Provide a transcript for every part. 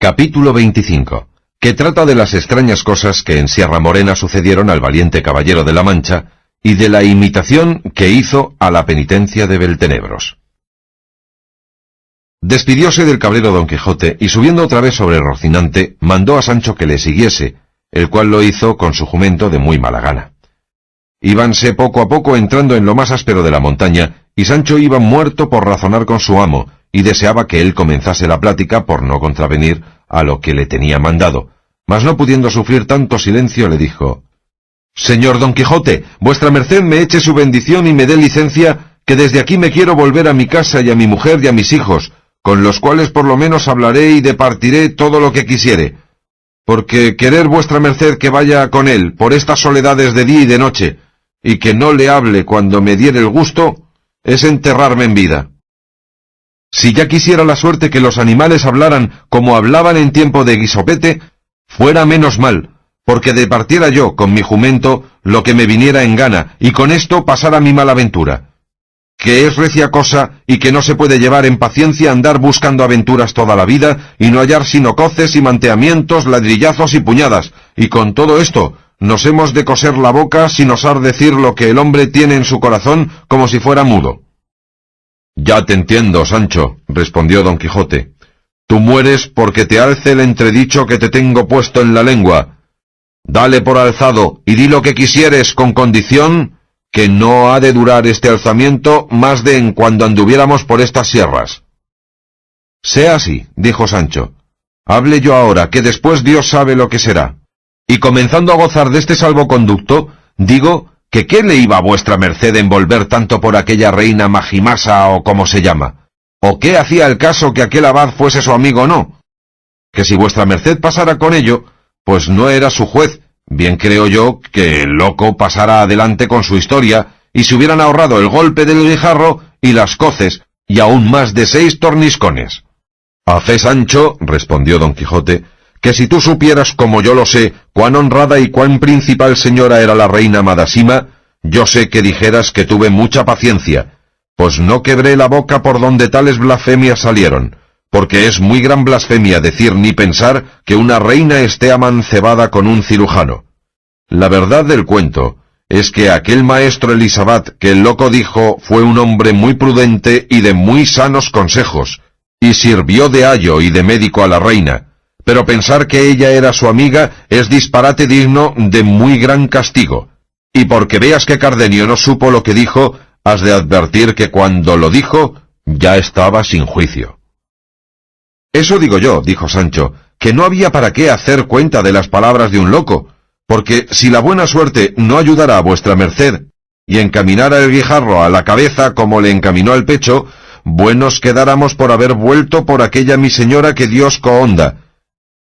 Capítulo 25, que trata de las extrañas cosas que en Sierra Morena sucedieron al valiente caballero de la Mancha y de la imitación que hizo a la penitencia de Beltenebros. Despidióse del cabrero Don Quijote y subiendo otra vez sobre Rocinante, mandó a Sancho que le siguiese, el cual lo hizo con su jumento de muy mala gana. Íbanse poco a poco entrando en lo más áspero de la montaña, y Sancho iba muerto por razonar con su amo, y deseaba que él comenzase la plática por no contravenir a lo que le tenía mandado, mas no pudiendo sufrir tanto silencio le dijo: «Señor Don Quijote, vuestra merced me eche su bendición y me dé licencia, que desde aquí me quiero volver a mi casa y a mi mujer y a mis hijos, con los cuales por lo menos hablaré y departiré todo lo que quisiere, porque querer vuestra merced que vaya con él por estas soledades de día y de noche, y que no le hable cuando me diere el gusto, es enterrarme en vida. Si ya quisiera la suerte que los animales hablaran como hablaban en tiempo de Guisopete, fuera menos mal, porque departiera yo con mi jumento lo que me viniera en gana, y con esto pasara mi mala aventura, que es recia cosa y que no se puede llevar en paciencia andar buscando aventuras toda la vida y no hallar sino coces y manteamientos, ladrillazos y puñadas, y con todo esto nos hemos de coser la boca sin osar decir lo que el hombre tiene en su corazón como si fuera mudo». «Ya te entiendo, Sancho», respondió Don Quijote. «Tú mueres porque te alce el entredicho que te tengo puesto en la lengua. Dale por alzado y di lo que quisieres con condición que no ha de durar este alzamiento más de en cuando anduviéramos por estas sierras». «Sea así», dijo Sancho. «Hable yo ahora, que después Dios sabe lo que será. Y comenzando a gozar de este salvoconducto, digo que qué le iba a vuestra merced envolver tanto por aquella reina Magimasa o como se llama, o qué hacía el caso que aquel abad fuese su amigo o no. Que si vuestra merced pasara con ello, pues no era su juez, bien creo yo que el loco pasara adelante con su historia, y se hubieran ahorrado el golpe del guijarro y las coces, y aún más de 6 torniscones. «A fe, Sancho», respondió Don Quijote, «que si tú supieras como yo lo sé, cuán honrada y cuán principal señora era la reina Madasima, yo sé que dijeras que tuve mucha paciencia, pues no quebré la boca por donde tales blasfemias salieron, porque es muy gran blasfemia decir ni pensar que una reina esté amancebada con un cirujano. La verdad del cuento es que aquel maestro Elisabat que el loco dijo fue un hombre muy prudente y de muy sanos consejos, y sirvió de ayo y de médico a la reina, pero pensar que ella era su amiga es disparate digno de muy gran castigo, y porque veas que Cardenio no supo lo que dijo, has de advertir que cuando lo dijo ya estaba sin juicio». «Eso digo yo», dijo Sancho, «que no había para qué hacer cuenta de las palabras de un loco, porque si la buena suerte no ayudara a vuestra merced y encaminara el guijarro a la cabeza como le encaminó al pecho, buenos quedáramos por haber vuelto por aquella mi señora que Dios cohonda.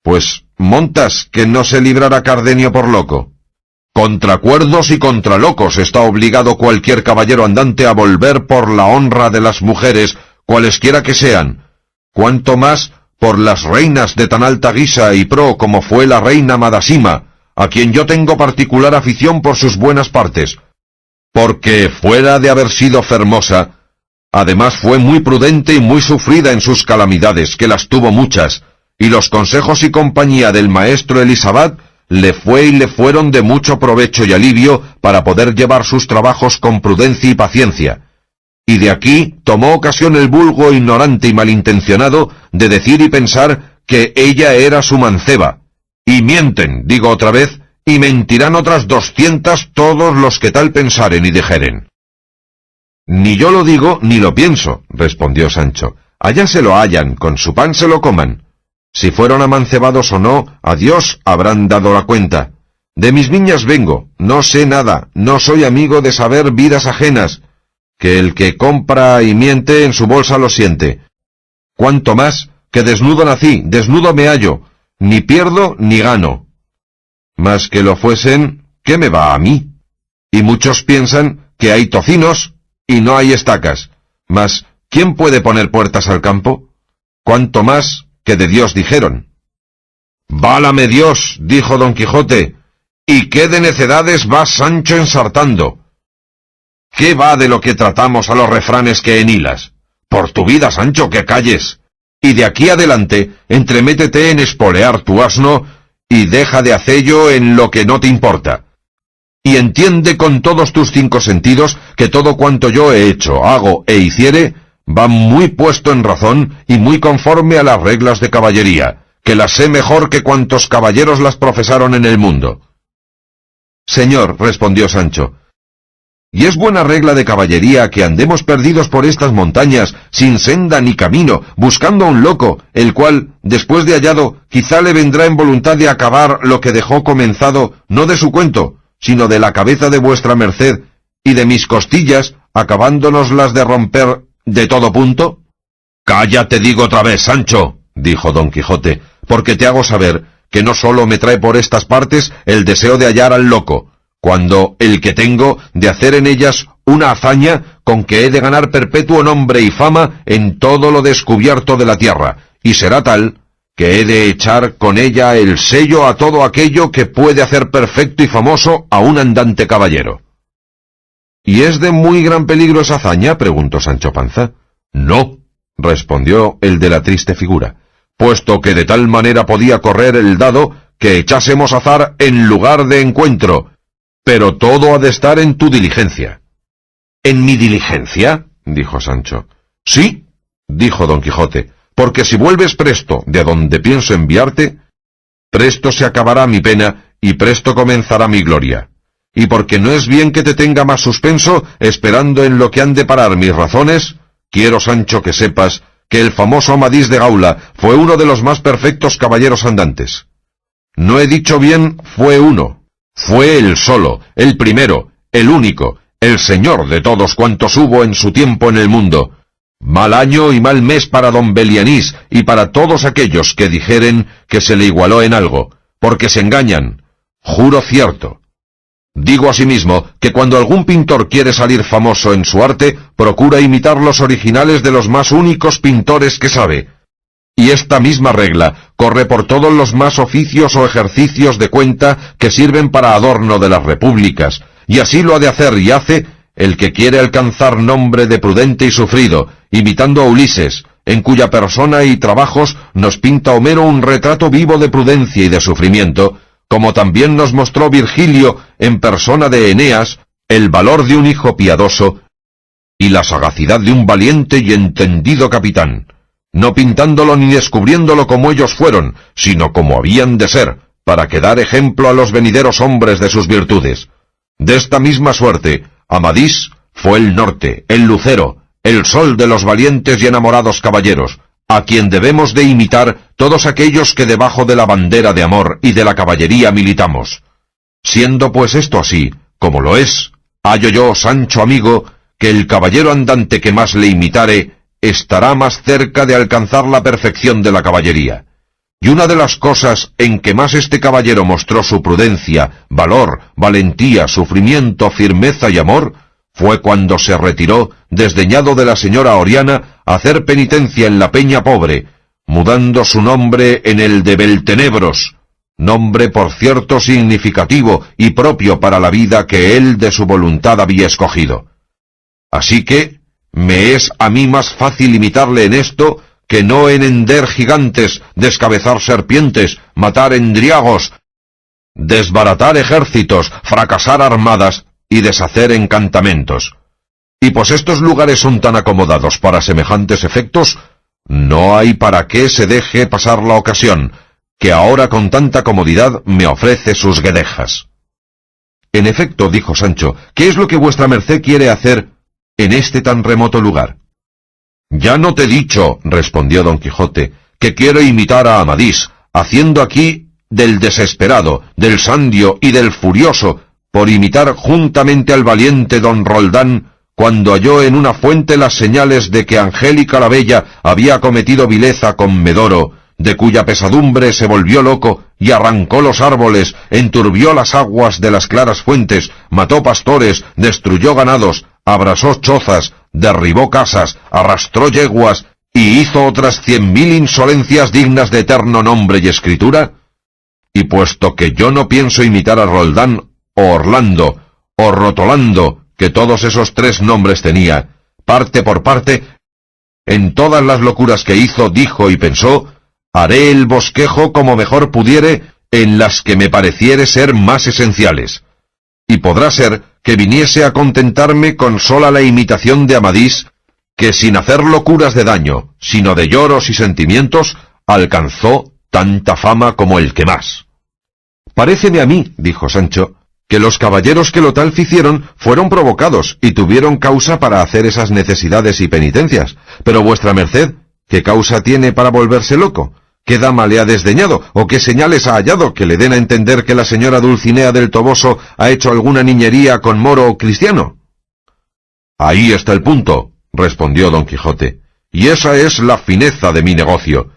Pues montas que no se librara Cardenio por loco. Contra cuerdos y contra locos está obligado cualquier caballero andante a volver por la honra de las mujeres, cualesquiera que sean, cuanto más por las reinas de tan alta guisa y pro como fue la reina Madasima, a quien yo tengo particular afición por sus buenas partes, porque fuera de haber sido fermosa, además fue muy prudente y muy sufrida en sus calamidades, que las tuvo muchas, y los consejos y compañía del maestro Elisabat le fue y le fueron de mucho provecho y alivio para poder llevar sus trabajos con prudencia y paciencia. Y de aquí tomó ocasión el vulgo ignorante y malintencionado de decir y pensar que ella era su manceba. Y mienten, digo otra vez, y mentirán otras 200 todos los que tal pensaren y dijeren». «Ni yo lo digo ni lo pienso», respondió Sancho. «Allá se lo hallan, con su pan se lo coman. Si fueron amancebados o no, a Dios habrán dado la cuenta. De mis niñas vengo, no sé nada, no soy amigo de saber vidas ajenas, que el que compra y miente en su bolsa lo siente. Cuanto más, que desnudo nací, desnudo me hallo, ni pierdo ni gano. Mas que lo fuesen, ¿qué me va a mí? Y muchos piensan que hay tocinos y no hay estacas, mas ¿quién puede poner puertas al campo? Cuanto más que de Dios dijeron». «Válame Dios», dijo Don Quijote, «¿y qué de necedades va Sancho ensartando? ¿Qué va de lo que tratamos a los refranes que en hilas? Por tu vida, Sancho, que calles. y de aquí adelante entremétete en espolear tu asno, y deja de hacello en lo que no te importa. Y entiende con todos tus 5 sentidos que todo cuanto yo he hecho, hago e hiciere, va muy puesto en razón y muy conforme a las reglas de caballería, que las sé mejor que cuantos caballeros las profesaron en el mundo. Señor, respondió Sancho, y es buena regla de caballería que andemos perdidos por estas montañas, sin senda ni camino, buscando a un loco, el cual, después de hallado, quizá le vendrá en voluntad de acabar lo que dejó comenzado, no de su cuento, sino de la cabeza de vuestra merced, y de mis costillas, acabándonoslas de romper de todo punto. Cállate, digo otra vez, Sancho, dijo Don Quijote, porque te hago saber que no sólo me trae por estas partes el deseo de hallar al loco, cuando el que tengo de hacer en ellas una hazaña con que he de ganar perpetuo nombre y fama en todo lo descubierto de la tierra, y será tal que he de echar con ella el sello a todo aquello que puede hacer perfecto y famoso a un andante caballero. ¿Y es de muy gran peligro esa hazaña?, preguntó Sancho Panza. No, respondió el de la triste figura, puesto que de tal manera podía correr el dado que echásemos azar en lugar de encuentro, pero todo ha de estar en tu diligencia. ¿En mi diligencia?, dijo Sancho. Sí, dijo Don Quijote, porque si vuelves presto de donde pienso enviarte, presto se acabará mi pena y presto comenzará mi gloria. Y porque no es bien que te tenga más suspenso, esperando en lo que han de parar mis razones, quiero, Sancho, que sepas que el famoso Amadís de Gaula fue uno de los más perfectos caballeros andantes. No he dicho bien fue uno. Fue el solo, el primero, el único, el señor de todos cuantos hubo en su tiempo en el mundo. Mal año y mal mes para don Belianís y para todos aquellos que dijeren que se le igualó en algo, porque se engañan. Juro cierto. Digo asimismo que cuando algún pintor quiere salir famoso en su arte, procura imitar los originales de los más únicos pintores que sabe. Y esta misma regla corre por todos los más oficios o ejercicios de cuenta que sirven para adorno de las repúblicas, y así lo ha de hacer y hace el que quiere alcanzar nombre de prudente y sufrido, imitando a Ulises, en cuya persona y trabajos nos pinta Homero un retrato vivo de prudencia y de sufrimiento, como también nos mostró Virgilio en persona de Eneas el valor de un hijo piadoso y la sagacidad de un valiente y entendido capitán, no pintándolo ni descubriéndolo como ellos fueron, sino como habían de ser, para que dar ejemplo a los venideros hombres de sus virtudes. De esta misma suerte, Amadís fue el norte, el lucero, el sol de los valientes y enamorados caballeros, a quien debemos de imitar todos aquellos que debajo de la bandera de amor y de la caballería militamos. Siendo pues esto así, como lo es, hallo yo, Sancho amigo, que el caballero andante que más le imitare estará más cerca de alcanzar la perfección de la caballería. Y una de las cosas en que más este caballero mostró su prudencia, valor, valentía, sufrimiento, firmeza y amor, fue cuando se retiró, desdeñado de la señora Oriana, a hacer penitencia en la Peña Pobre, mudando su nombre en el de Beltenebros, nombre por cierto significativo y propio para la vida que él de su voluntad había escogido. Así que me es a mí más fácil imitarle en esto que no en hender gigantes, descabezar serpientes, matar endriagos, desbaratar ejércitos, fracasar armadas y deshacer encantamentos. Y pues estos lugares son tan acomodados para semejantes efectos, no hay para qué se deje pasar la ocasión, que ahora con tanta comodidad me ofrece sus guedejas. En efecto, dijo Sancho, ¿qué es lo que vuestra merced quiere hacer en este tan remoto lugar? Ya no te he dicho, respondió Don Quijote, que quiero imitar a Amadís, haciendo aquí del desesperado, del sandio y del furioso, por imitar juntamente al valiente don Roldán, cuando halló en una fuente las señales de que Angélica la Bella había cometido vileza con Medoro, de cuya pesadumbre se volvió loco y arrancó los árboles, enturbió las aguas de las claras fuentes, mató pastores, destruyó ganados, abrasó chozas, derribó casas, arrastró yeguas y hizo otras 100.000 insolencias dignas de eterno nombre y escritura? Y puesto que yo no pienso imitar a Roldán, o Orlando, o Rotolando, que todos esos 3 nombres tenía, parte por parte, En todas las locuras que hizo, dijo y pensó, haré el bosquejo como mejor pudiere en las que me pareciere ser más esenciales. Y podrá ser que viniese a contentarme con sola la imitación de Amadís, que sin hacer locuras de daño, sino de lloros y sentimientos, alcanzó tanta fama como el que más. Paréceme a mí, dijo Sancho, que los caballeros que lo tal ficieron fueron provocados y tuvieron causa para hacer esas necesidades y penitencias. Pero vuestra merced, ¿qué causa tiene para volverse loco? ¿Qué dama le ha desdeñado? ¿O qué señales ha hallado que le den a entender que la señora Dulcinea del Toboso ha hecho alguna niñería con moro o cristiano? Ahí está el punto, respondió Don Quijote, y esa es la fineza de mi negocio,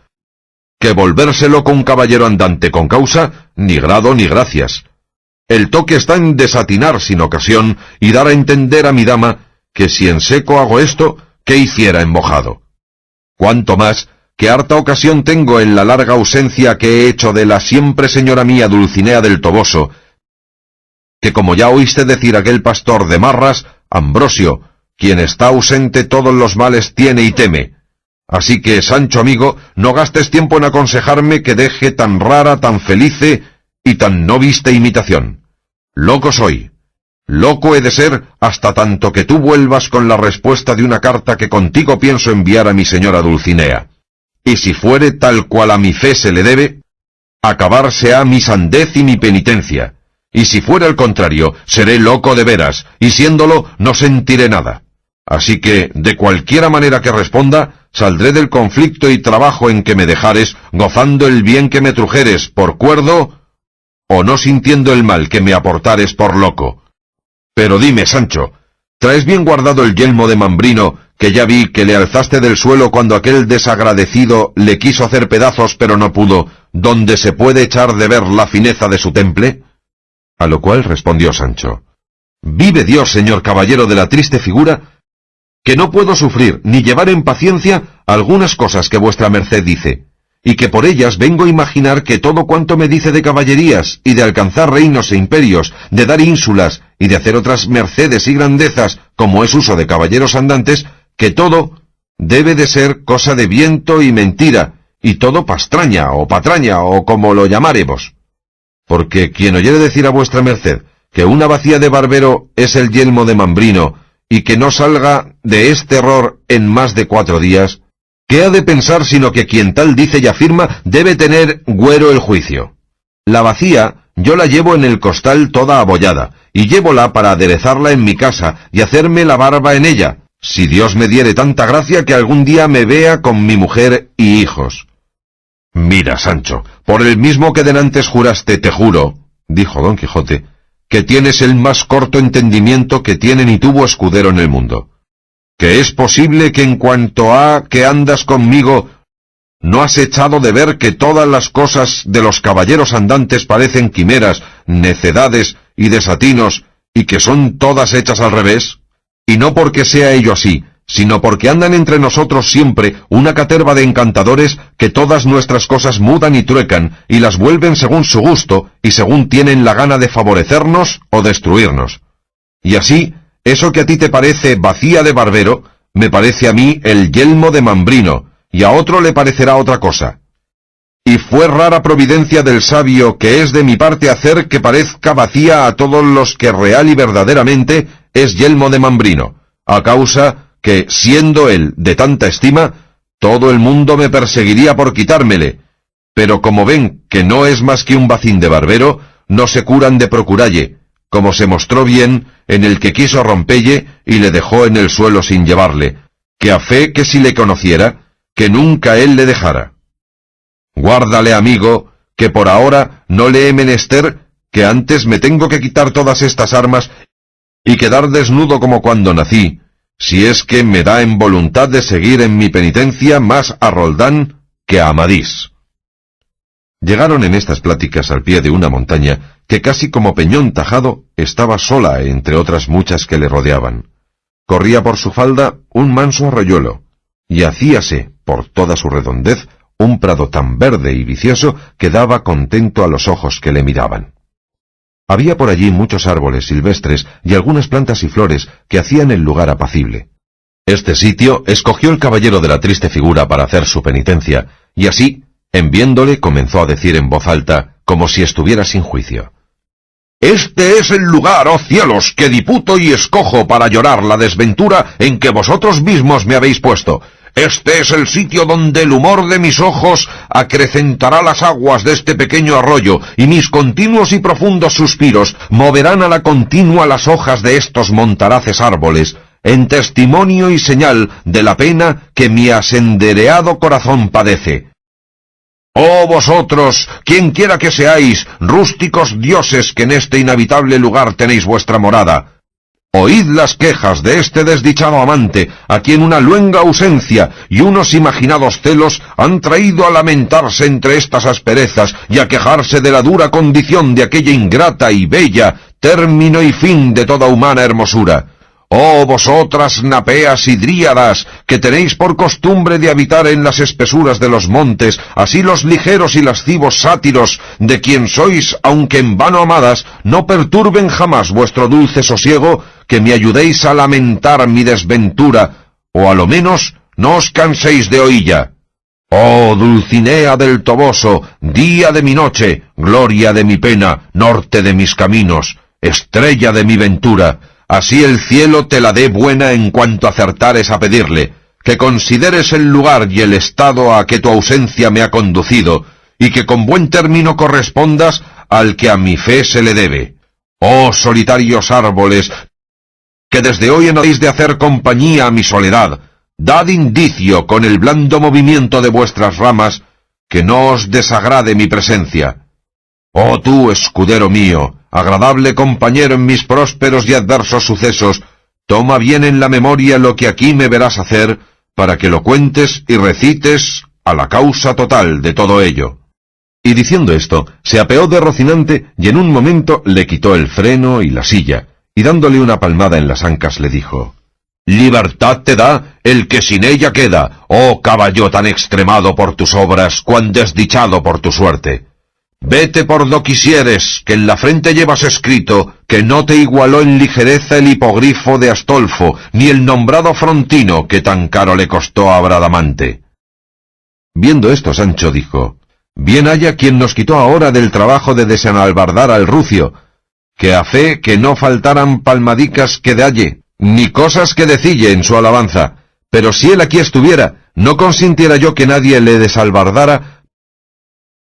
que volverse loco un caballero andante con causa, ni grado ni gracias. El toque está en desatinar sin ocasión y dar a entender a mi dama que si en seco hago esto, ¿qué hiciera en mojado? Cuanto más que harta ocasión tengo en la larga ausencia que he hecho de la siempre señora mía Dulcinea del Toboso, que como ya oíste decir aquel pastor de Marras, Ambrosio, quien está ausente todos los males tiene y teme. Así que, Sancho amigo, no gastes tiempo en aconsejarme que deje tan rara, tan felice y tan no vista imitación. Loco soy. Loco he de ser hasta tanto que tú vuelvas con la respuesta de una carta que contigo pienso enviar a mi señora Dulcinea. Y si fuere tal cual a mi fe se le debe, acabarse ha mi sandez y mi penitencia. Y si fuera al contrario, seré loco de veras, y siéndolo no sentiré nada. Así que, de cualquiera manera que responda, saldré del conflicto y trabajo en que me dejares, gozando el bien que me trujeres por cuerdo, o no sintiendo el mal que me aportares por loco. Pero dime, Sancho, ¿traes bien guardado el yelmo de Mambrino, que ya vi que le alzaste del suelo cuando aquel desagradecido le quiso hacer pedazos pero no pudo, donde se puede echar de ver la fineza de su temple? A lo cual respondió Sancho, vive Dios, señor caballero de la triste figura, que no puedo sufrir ni llevar en paciencia algunas cosas que vuestra merced dice, y que por ellas vengo a imaginar que todo cuanto me dice de caballerías y de alcanzar reinos e imperios, de dar ínsulas y de hacer otras mercedes y grandezas, como es uso de caballeros andantes, que todo debe de ser cosa de viento y mentira, y todo pastraña o patraña o como lo llamaremos. Porque quien oyere decir a vuestra merced que una bacía de barbero es el yelmo de Mambrino, y que no salga de este error en más de 4 días, ¿qué ha de pensar sino que quien tal dice y afirma debe tener güero el juicio? La bacía yo la llevo en el costal toda abollada, y llévola para aderezarla en mi casa y hacerme la barba en ella, si Dios me diere tanta gracia que algún día me vea con mi mujer y hijos. Mira, Sancho, por el mismo que denantes juraste, te juro, dijo Don Quijote, que tienes el más corto entendimiento que tiene ni tuvo escudero en el mundo. Que es posible que en cuanto a que andas conmigo, no has echado de ver que todas las cosas de los caballeros andantes parecen quimeras, necedades y desatinos, y que son todas hechas al revés, y no porque sea ello así, sino porque andan entre nosotros siempre una caterva de encantadores que todas nuestras cosas mudan y truecan, y las vuelven según su gusto, y según tienen la gana de favorecernos o destruirnos. Y así, eso que a ti te parece bacía de barbero, me parece a mí el yelmo de Mambrino, y a otro le parecerá otra cosa. Y fue rara providencia del sabio que es de mi parte hacer que parezca bacía a todos los que real y verdaderamente es yelmo de Mambrino, a causa que, siendo él de tanta estima, todo el mundo me perseguiría por quitármele, pero como ven que no es más que un bacín de barbero, no se curan de procuralle, como se mostró bien en el que quiso rompelle y le dejó en el suelo sin llevarle, que a fe que si le conociera, que nunca él le dejara. Guárdale, amigo, que por ahora no le he menester, que antes me tengo que quitar todas estas armas y quedar desnudo como cuando nací, si es que me da en voluntad de seguir en mi penitencia más a Roldán que a Amadís. Llegaron en estas pláticas al pie de una montaña que casi como peñón tajado estaba sola entre otras muchas que le rodeaban. Corría por su falda un manso arroyuelo, y hacíase, por toda su redondez, un prado tan verde y vicioso que daba contento a los ojos que le miraban. Había por allí muchos árboles silvestres y algunas plantas y flores que hacían el lugar apacible. Este sitio escogió el caballero de la triste figura para hacer su penitencia, y así, en viéndole, comenzó a decir en voz alta, como si estuviera sin juicio: «Este es el lugar, oh cielos, que diputo y escojo para llorar la desventura en que vosotros mismos me habéis puesto. Este es el sitio donde el humor de mis ojos acrecentará las aguas de este pequeño arroyo, y mis continuos y profundos suspiros moverán a la continua las hojas de estos montaraces árboles, en testimonio y señal de la pena que mi asendereado corazón padece. Oh vosotros, quienquiera que seáis, rústicos dioses que en este inhabitable lugar tenéis vuestra morada, oíd las quejas de este desdichado amante, a quien una luenga ausencia y unos imaginados celos han traído a lamentarse entre estas asperezas y a quejarse de la dura condición de aquella ingrata y bella, término y fin de toda humana hermosura. Oh vosotras napeas y dríadas, que tenéis por costumbre de habitar en las espesuras de los montes, así los ligeros y lascivos sátiros, de quien sois, aunque en vano amadas, no perturben jamás vuestro dulce sosiego, que me ayudéis a lamentar mi desventura, o a lo menos no os canséis de oílla. Oh Dulcinea del Toboso, día de mi noche, gloria de mi pena, norte de mis caminos, estrella de mi ventura, así el cielo te la dé buena en cuanto acertares a pedirle, que consideres el lugar y el estado a que tu ausencia me ha conducido, y que con buen término correspondas al que a mi fe se le debe. Oh solitarios árboles, que desde hoy en habéis de hacer compañía a mi soledad, dad indicio con el blando movimiento de vuestras ramas, que no os desagrade mi presencia. Oh tú, escudero mío, agradable compañero en mis prósperos y adversos sucesos, toma bien en la memoria lo que aquí me verás hacer, para que lo cuentes y recites a la causa total de todo ello». Y diciendo esto, se apeó de Rocinante y en un momento le quitó el freno y la silla, y dándole una palmada en las ancas le dijo: «Libertad te da el que sin ella queda, oh caballo tan extremado por tus obras, cuán desdichado por tu suerte. Vete por do quisieres, que en la frente llevas escrito que no te igualó en ligereza el hipogrifo de Astolfo, ni el nombrado Frontino, que tan caro le costó a Bradamante». Viendo esto, Sancho dijo: «Bien haya quien nos quitó ahora del trabajo de desenalbardar al rucio, que a fe que no faltaran palmadicas que dalle, ni cosas que decille en su alabanza, pero si él aquí estuviera, no consintiera yo que nadie le desalbardara,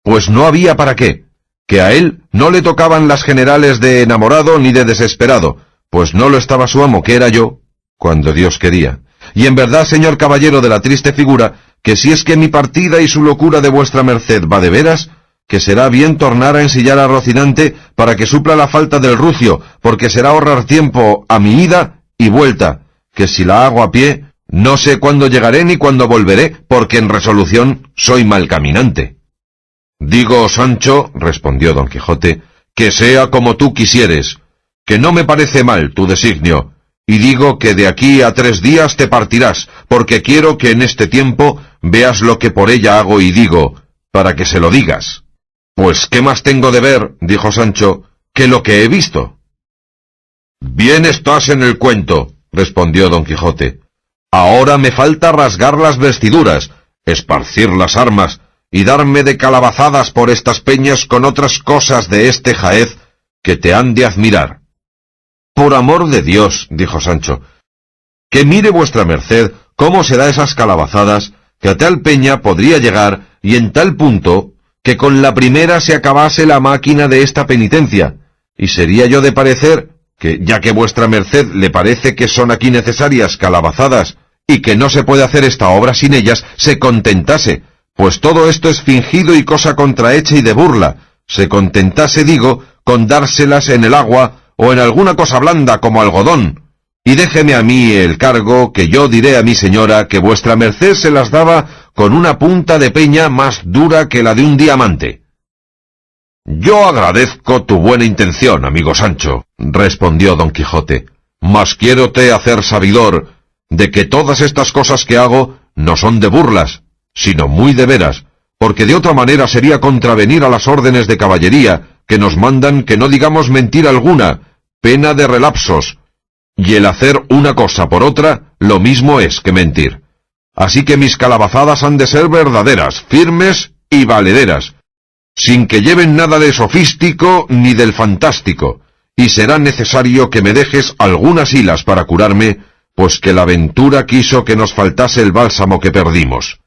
pues no había para qué, que a él no le tocaban las generales de enamorado ni de desesperado, pues no lo estaba su amo, que era yo, cuando Dios quería. Y en verdad, señor caballero de la triste figura, que si es que mi partida y su locura de vuestra merced va de veras, que será bien tornar a ensillar a Rocinante para que supla la falta del rucio, porque será ahorrar tiempo a mi ida y vuelta, que si la hago a pie, no sé cuándo llegaré ni cuándo volveré, porque en resolución soy mal caminante». «Digo, Sancho», respondió don Quijote, «que sea como tú quisieres, que no me parece mal tu designio, y digo que de aquí a 3 días te partirás, porque quiero que en este tiempo veas lo que por ella hago y digo, para que se lo digas». «Pues, ¿qué más tengo de ver», dijo Sancho, «que lo que he visto?» «Bien estás en el cuento», respondió don Quijote. «Ahora me falta rasgar las vestiduras, esparcir las armas, y darme de calabazadas por estas peñas con otras cosas de este jaez que te han de admirar». «Por amor de Dios», dijo Sancho, «que mire vuestra merced cómo se da esas calabazadas, que a tal peña podría llegar, y en tal punto que con la primera se acabase la máquina de esta penitencia, y sería yo de parecer que, ya que vuestra merced le parece que son aquí necesarias calabazadas, y que no se puede hacer esta obra sin ellas, se contentase, pues todo esto es fingido y cosa contrahecha y de burla, se contentase, digo, con dárselas en el agua, o en alguna cosa blanda como algodón, y déjeme a mí el cargo, que yo diré a mi señora que vuestra merced se las daba con una punta de peña más dura que la de un diamante». «Yo agradezco tu buena intención, amigo Sancho», respondió don Quijote, «mas quiérote hacer sabidor de que todas estas cosas que hago no son de burlas, sino muy de veras, porque de otra manera sería contravenir a las órdenes de caballería, que nos mandan que no digamos mentira alguna, pena de relapsos, y el hacer una cosa por otra lo mismo es que mentir. Así que mis calabazadas han de ser verdaderas, firmes y valederas, sin que lleven nada de sofístico ni del fantástico, y será necesario que me dejes algunas hilas para curarme, pues que la ventura quiso que nos faltase el bálsamo que perdimos.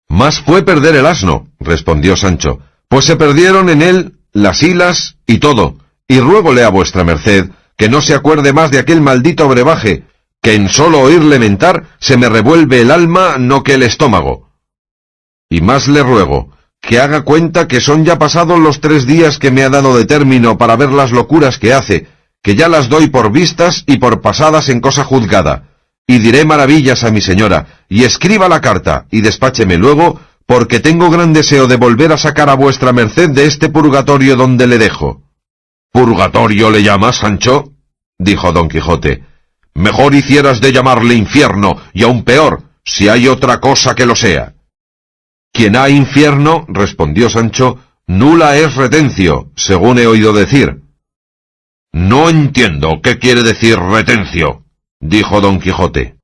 Más fue perder el asno, respondió Sancho, pues se perdieron en él las hilas y todo, y ruégole a vuestra merced que no se acuerde más de aquel maldito brebaje, que en solo oírle mentar se me revuelve el alma no que el estómago. Y más le ruego que haga cuenta que son ya pasados los 3 días que me ha dado de término para ver las locuras que hace, que ya las doy por vistas y por pasadas en cosa juzgada, y diré maravillas a mi señora, y escriba la carta, y despácheme luego, porque tengo gran deseo de volver a sacar a vuestra merced de este purgatorio donde le dejo. —¿Purgatorio le llamas, Sancho? —dijo Don Quijote—. Mejor hicieras de llamarle infierno, y aún peor, si hay otra cosa que lo sea. —Quien ha infierno —respondió Sancho—, nula es retencio, según he oído decir. —No entiendo qué quiere decir retencio —dijo Don Quijote.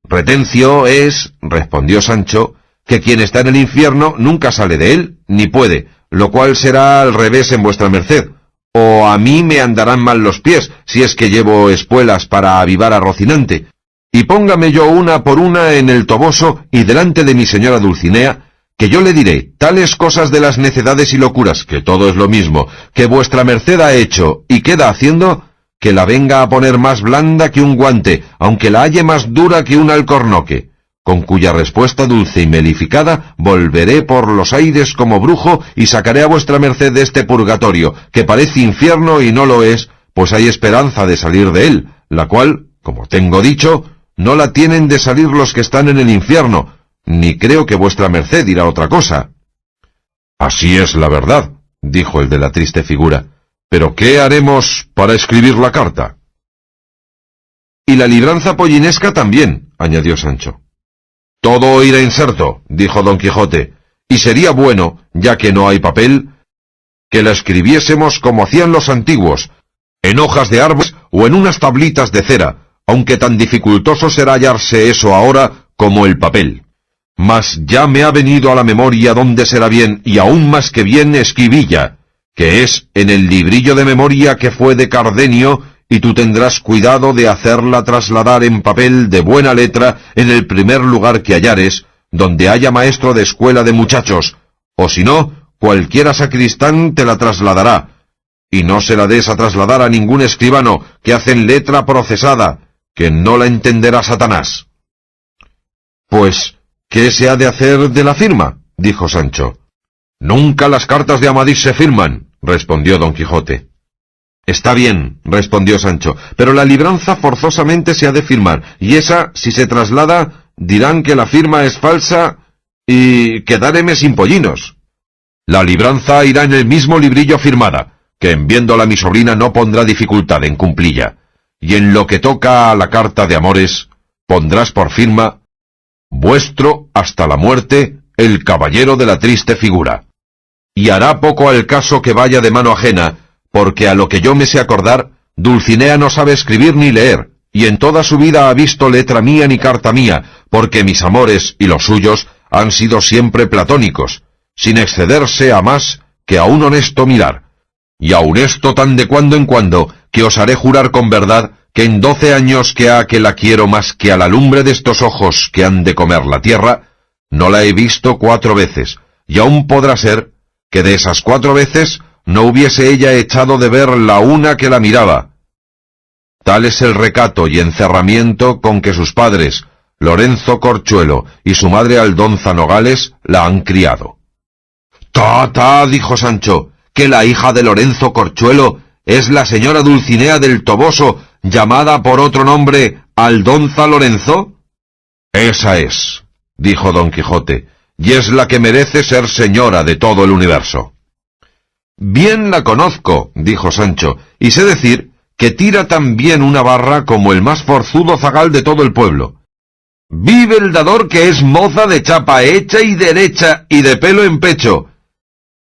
—Retencio es —respondió Sancho— que quien está en el infierno nunca sale de él, ni puede, lo cual será al revés en vuestra merced, o a mí me andarán mal los pies, si es que llevo espuelas para avivar a Rocinante, y póngame yo una por una en el toboso y delante de mi señora Dulcinea, que yo le diré tales cosas de las necedades y locuras, que todo es lo mismo, que vuestra merced ha hecho y queda haciendo, que la venga a poner más blanda que un guante, aunque la halle más dura que un alcornoque, con cuya respuesta dulce y melificada volveré por los aires como brujo y sacaré a vuestra merced de este purgatorio, que parece infierno y no lo es, pues hay esperanza de salir de él, la cual, como tengo dicho, no la tienen de salir los que están en el infierno, ni creo que vuestra merced dirá otra cosa. —Así es la verdad —dijo el de la triste figura—, pero ¿qué haremos para escribir la carta? —Y la libranza pollinesca también —añadió Sancho. —Todo irá inserto —dijo Don Quijote—, y sería bueno, ya que no hay papel, que la escribiésemos como hacían los antiguos, en hojas de árboles o en unas tablitas de cera, aunque tan dificultoso será hallarse eso ahora como el papel. Mas ya me ha venido a la memoria dónde será bien, y aún más que bien, escribilla, que es en el librillo de memoria que fue de Cardenio, y tú tendrás cuidado de hacerla trasladar en papel de buena letra en el primer lugar que hallares, donde haya maestro de escuela de muchachos, o si no, cualquiera sacristán te la trasladará, y no se la des a trasladar a ningún escribano, que hacen letra procesada, que no la entenderá Satanás. —Pues, ¿qué se ha de hacer de la firma? —dijo Sancho. —Nunca las cartas de Amadís se firman —respondió Don Quijote. —Está bien —respondió Sancho—, pero la libranza forzosamente se ha de firmar, y esa, si se traslada, dirán que la firma es falsa, y quedáréme sin pollinos. —La libranza irá en el mismo librillo firmada, que en viéndola mi sobrina no pondrá dificultad en cumplilla, y en lo que toca a la carta de amores, pondrás por firma: vuestro hasta la muerte, el caballero de la triste figura. Y hará poco al caso que vaya de mano ajena, porque a lo que yo me sé acordar, Dulcinea no sabe escribir ni leer, y en toda su vida ha visto letra mía ni carta mía, porque mis amores y los suyos han sido siempre platónicos, sin excederse a más que a un honesto mirar, y aun esto tan de cuando en cuando, que os haré jurar con verdad, que en 12 años que ha que la quiero más que a la lumbre de estos ojos que han de comer la tierra, no la he visto 4 veces, y aún podrá ser que de esas 4 veces no hubiese ella echado de ver la una que la miraba. Tal es el recato y encerramiento con que sus padres, Lorenzo Corchuelo y su madre Aldonza Nogales, la han criado. —¡Ta! —dijo Sancho—, que la hija de Lorenzo Corchuelo es la señora Dulcinea del Toboso, llamada por otro nombre Aldonza Lorenzo. —Esa es —dijo Don Quijote—, y es la que merece ser señora de todo el universo. —Bien la conozco —dijo Sancho—, y sé decir que tira tan bien una barra como el más forzudo zagal de todo el pueblo. Vive el dador que es moza de chapa hecha y derecha y de pelo en pecho,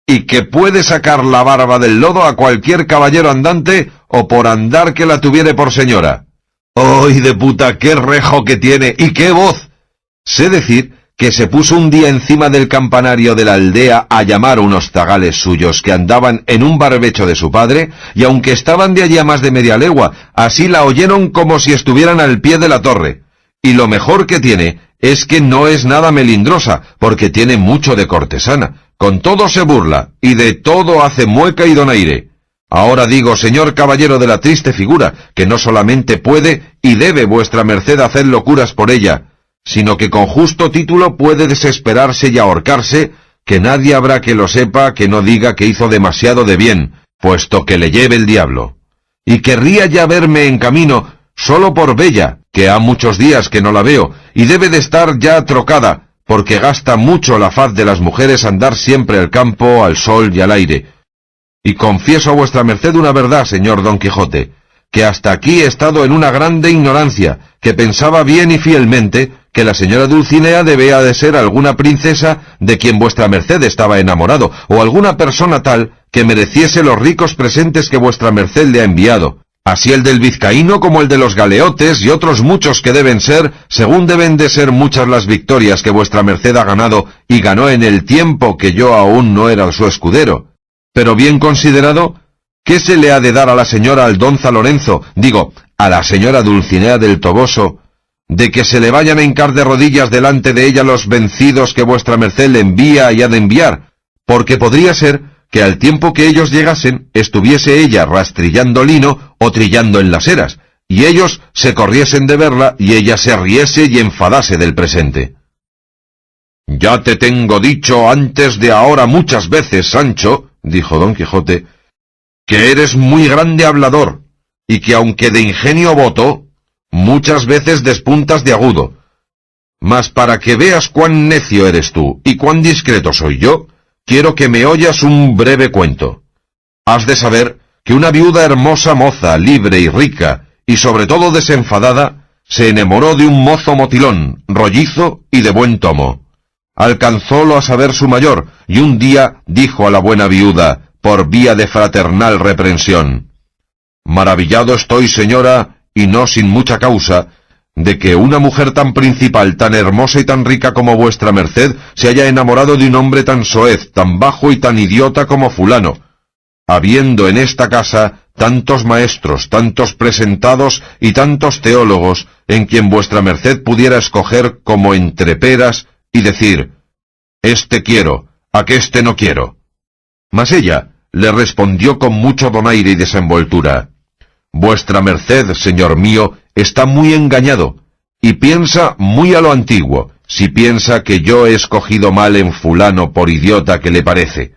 y que puede sacar la barba del lodo a cualquier caballero andante o por andar que la tuviere por señora. ¡Ay, de puta, qué rejo que tiene! ¡Y qué voz! Sé decir que se puso un día encima del campanario de la aldea a llamar a unos zagales suyos que andaban en un barbecho de su padre, y aunque estaban de allí a más de media legua, así la oyeron como si estuvieran al pie de la torre. Y lo mejor que tiene es que no es nada melindrosa, porque tiene mucho de cortesana. Con todo se burla, y de todo hace mueca y donaire. Ahora digo, señor caballero de la triste figura, que no solamente puede y debe vuestra merced hacer locuras por ella, sino que con justo título puede desesperarse y ahorcarse, que nadie habrá que lo sepa que no diga que hizo demasiado de bien, puesto que le lleve el diablo. Y querría ya verme en camino, solo por Bella, que ha muchos días que no la veo, y debe de estar ya trocada, porque gasta mucho la faz de las mujeres andar siempre al campo, al sol y al aire. Y confieso a vuestra merced una verdad, señor Don Quijote, que hasta aquí he estado en una grande ignorancia, que pensaba bien y fielmente que la señora Dulcinea debía de ser alguna princesa de quien vuestra merced estaba enamorado, o alguna persona tal que mereciese los ricos presentes que vuestra merced le ha enviado, así el del vizcaíno como el de los galeotes y otros muchos que deben ser, según deben de ser muchas las victorias que vuestra merced ha ganado y ganó en el tiempo que yo aún no era su escudero. Pero bien considerado, ¿qué se le ha de dar a la señora Aldonza Lorenzo, digo, a la señora Dulcinea del Toboso, de que se le vayan a hincar de rodillas delante de ella los vencidos que vuestra merced le envía y ha de enviar? Porque podría ser que al tiempo que ellos llegasen, estuviese ella rastrillando lino o trillando en las eras, y ellos se corriesen de verla y ella se riese y enfadase del presente. Ya te tengo dicho antes de ahora muchas veces, Sancho, dijo Don Quijote, que eres muy grande hablador, y que aunque de ingenio voto, muchas veces despuntas de agudo. Mas para que veas cuán necio eres tú, y cuán discreto soy yo, quiero que me oyas un breve cuento. Has de saber que una viuda hermosa moza, libre y rica, y sobre todo desenfadada, se enamoró de un mozo motilón, rollizo y de buen tomo. Alcanzólo a saber su mayor, y un día dijo a la buena viuda, por vía de fraternal reprensión: «Maravillado estoy, señora, y no sin mucha causa, de que una mujer tan principal, tan hermosa y tan rica como vuestra merced, se haya enamorado de un hombre tan soez, tan bajo y tan idiota como fulano, habiendo en esta casa tantos maestros, tantos presentados y tantos teólogos, en quien vuestra merced pudiera escoger como entre peras y decir: este quiero, aqueste no quiero». Mas ella le respondió con mucho donaire y desenvoltura: «Vuestra merced, señor mío, está muy engañado, y piensa muy a lo antiguo, si piensa que yo he escogido mal en fulano por idiota que le parece.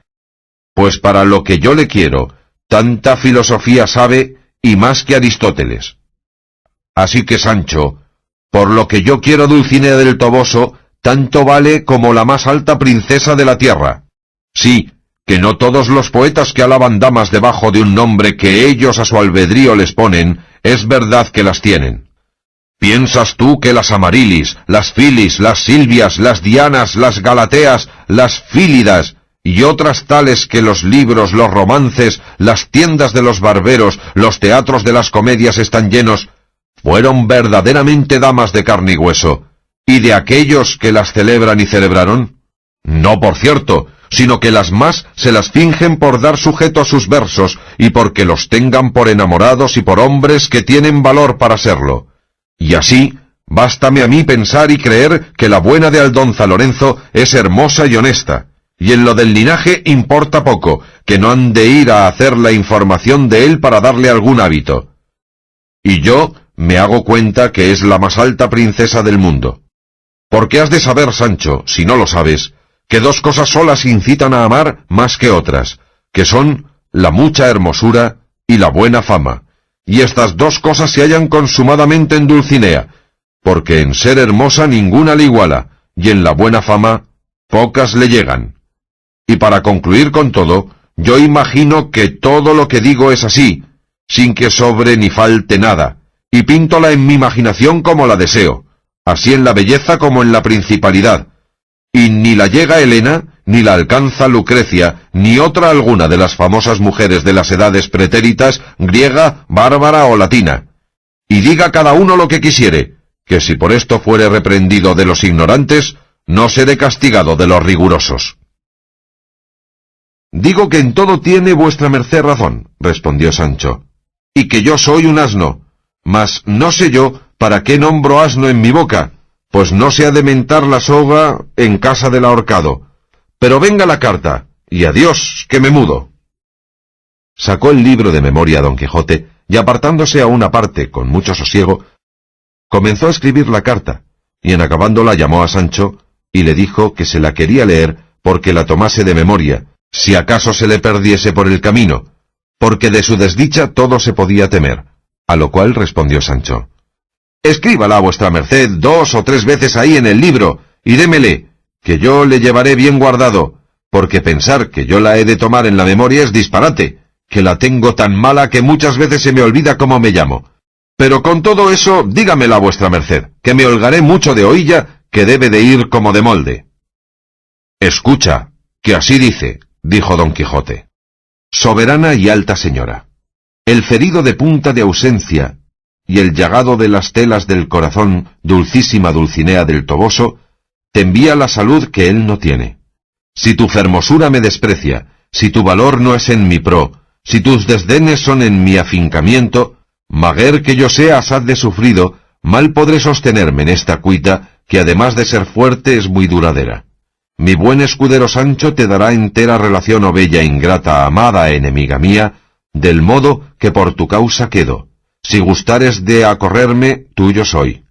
Pues para lo que yo le quiero, tanta filosofía sabe, y más que Aristóteles. Así que, Sancho, por lo que yo quiero Dulcinea del Toboso, tanto vale como la más alta princesa de la tierra. Sí, que no todos los poetas que alaban damas debajo de un nombre que ellos a su albedrío les ponen, es verdad que las tienen. ¿Piensas tú que las Amarilis, las Filis, las Silvias, las Dianas, las Galateas, las Fílidas, y otras tales que los libros, los romances, las tiendas de los barberos, los teatros de las comedias están llenos, fueron verdaderamente damas de carne y hueso, y de aquellos que las celebran y celebraron? No, por cierto, sino que las más se las fingen por dar sujeto a sus versos, y porque los tengan por enamorados y por hombres que tienen valor para serlo. Y así, bástame a mí pensar y creer que la buena de Aldonza Lorenzo es hermosa y honesta, y en lo del linaje importa poco, que no han de ir a hacer la información de él para darle algún hábito. Y yo me hago cuenta que es la más alta princesa del mundo. Porque has de saber, Sancho, si no lo sabes, que dos cosas solas incitan a amar más que otras, que son la mucha hermosura y la buena fama. Y estas dos cosas se hallan consumadamente en Dulcinea, porque en ser hermosa ninguna le iguala, y en la buena fama pocas le llegan. Y para concluir con todo, yo imagino que todo lo que digo es así, sin que sobre ni falte nada, y píntola en mi imaginación como la deseo, así en la belleza como en la principalidad, y ni la llega Helena, ni la alcanza Lucrecia, ni otra alguna de las famosas mujeres de las edades pretéritas, griega, bárbara o latina. y diga cada uno lo que quisiere, que si por esto fuere reprendido de los ignorantes, no seré castigado de los rigurosos. Digo que en todo tiene vuestra merced razón, respondió Sancho, y que yo soy un asno, mas no sé yo para qué nombro asno en mi boca, pues no se ha de mentar la soga en casa del ahorcado. Pero venga la carta, y adiós, que me mudo. Sacó el libro de memoria Don Quijote, y apartándose a una parte con mucho sosiego, comenzó a escribir la carta, y en acabándola llamó a Sancho, y le dijo que se la quería leer porque la tomase de memoria, si acaso se le perdiese por el camino, porque de su desdicha todo se podía temer. A lo cual respondió Sancho: escríbala vuestra merced 2 o 3 veces ahí en el libro, y démele, que yo le llevaré bien guardado, porque pensar que yo la he de tomar en la memoria es disparate, que la tengo tan mala que muchas veces se me olvida cómo me llamo. Pero con todo eso, dígamela vuestra merced, que me holgaré mucho de oílla, que debe de ir como de molde. Escucha, que así dice, dijo Don Quijote. Soberana y alta señora, el ferido de punta de ausencia y el llagado de las telas del corazón, dulcísima Dulcinea del Toboso, te envía la salud que él no tiene. Si tu fermosura me desprecia, si tu valor no es en mi pro, si tus desdenes son en mi afincamiento, maguer que yo sea asaz de sufrido, mal podré sostenerme en esta cuita, que además de ser fuerte es muy duradera. Mi buen escudero Sancho te dará entera relación, oh bella, ingrata, amada, enemiga mía, del modo que por tu causa quedo. Si gustares de acorrerme, tuyo soy.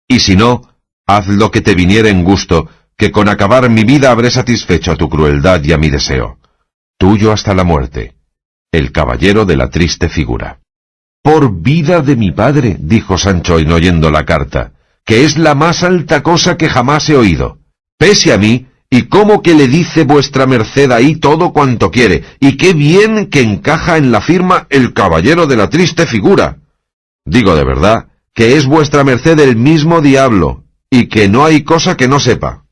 Y si no, haz lo que te viniere en gusto, que con acabar mi vida habré satisfecho a tu crueldad y a mi deseo. Tuyo hasta la muerte. El caballero de la triste figura. Por vida de mi padre, dijo Sancho en oyendo la carta, que es la más alta cosa que jamás he oído. Pese a mí, y cómo que le dice vuestra merced ahí todo cuanto quiere, y qué bien que encaja en la firma el caballero de la triste figura. Digo de verdad, que es vuestra merced el mismo diablo, y que no hay cosa que no sepa.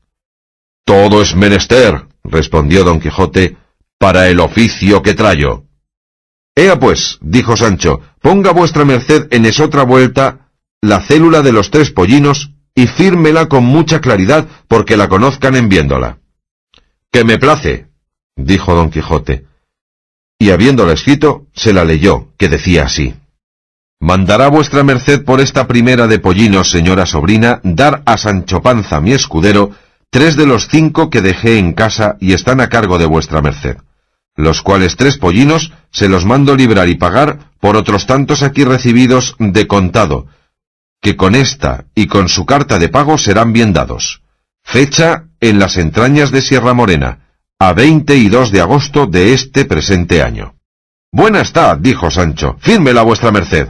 Todo es menester, respondió Don Quijote, para el oficio que trayo. Ea pues, dijo Sancho, ponga vuestra merced en esotra vuelta la célula de los 3 pollinos, y fírmela con mucha claridad, porque la conozcan en viéndola. Que me place, dijo Don Quijote, y habiéndola escrito, se la leyó, que decía así: mandará vuestra merced por esta primera de pollinos, señora sobrina, dar a Sancho Panza, mi escudero, 3 de los 5 que dejé en casa y están a cargo de vuestra merced, los cuales 3 pollinos se los mando librar y pagar por otros tantos aquí recibidos de contado, que con esta y con su carta de pago serán bien dados. Fecha en las entrañas de Sierra Morena, a 22 de agosto de este presente año. Buena está, dijo Sancho, fírmela vuestra merced.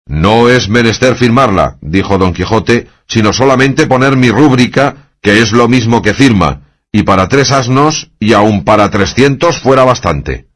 No es menester firmarla, dijo Don Quijote, sino solamente poner mi rúbrica, que es lo mismo que firma, y para 3 asnos, y aun para 300 fuera bastante.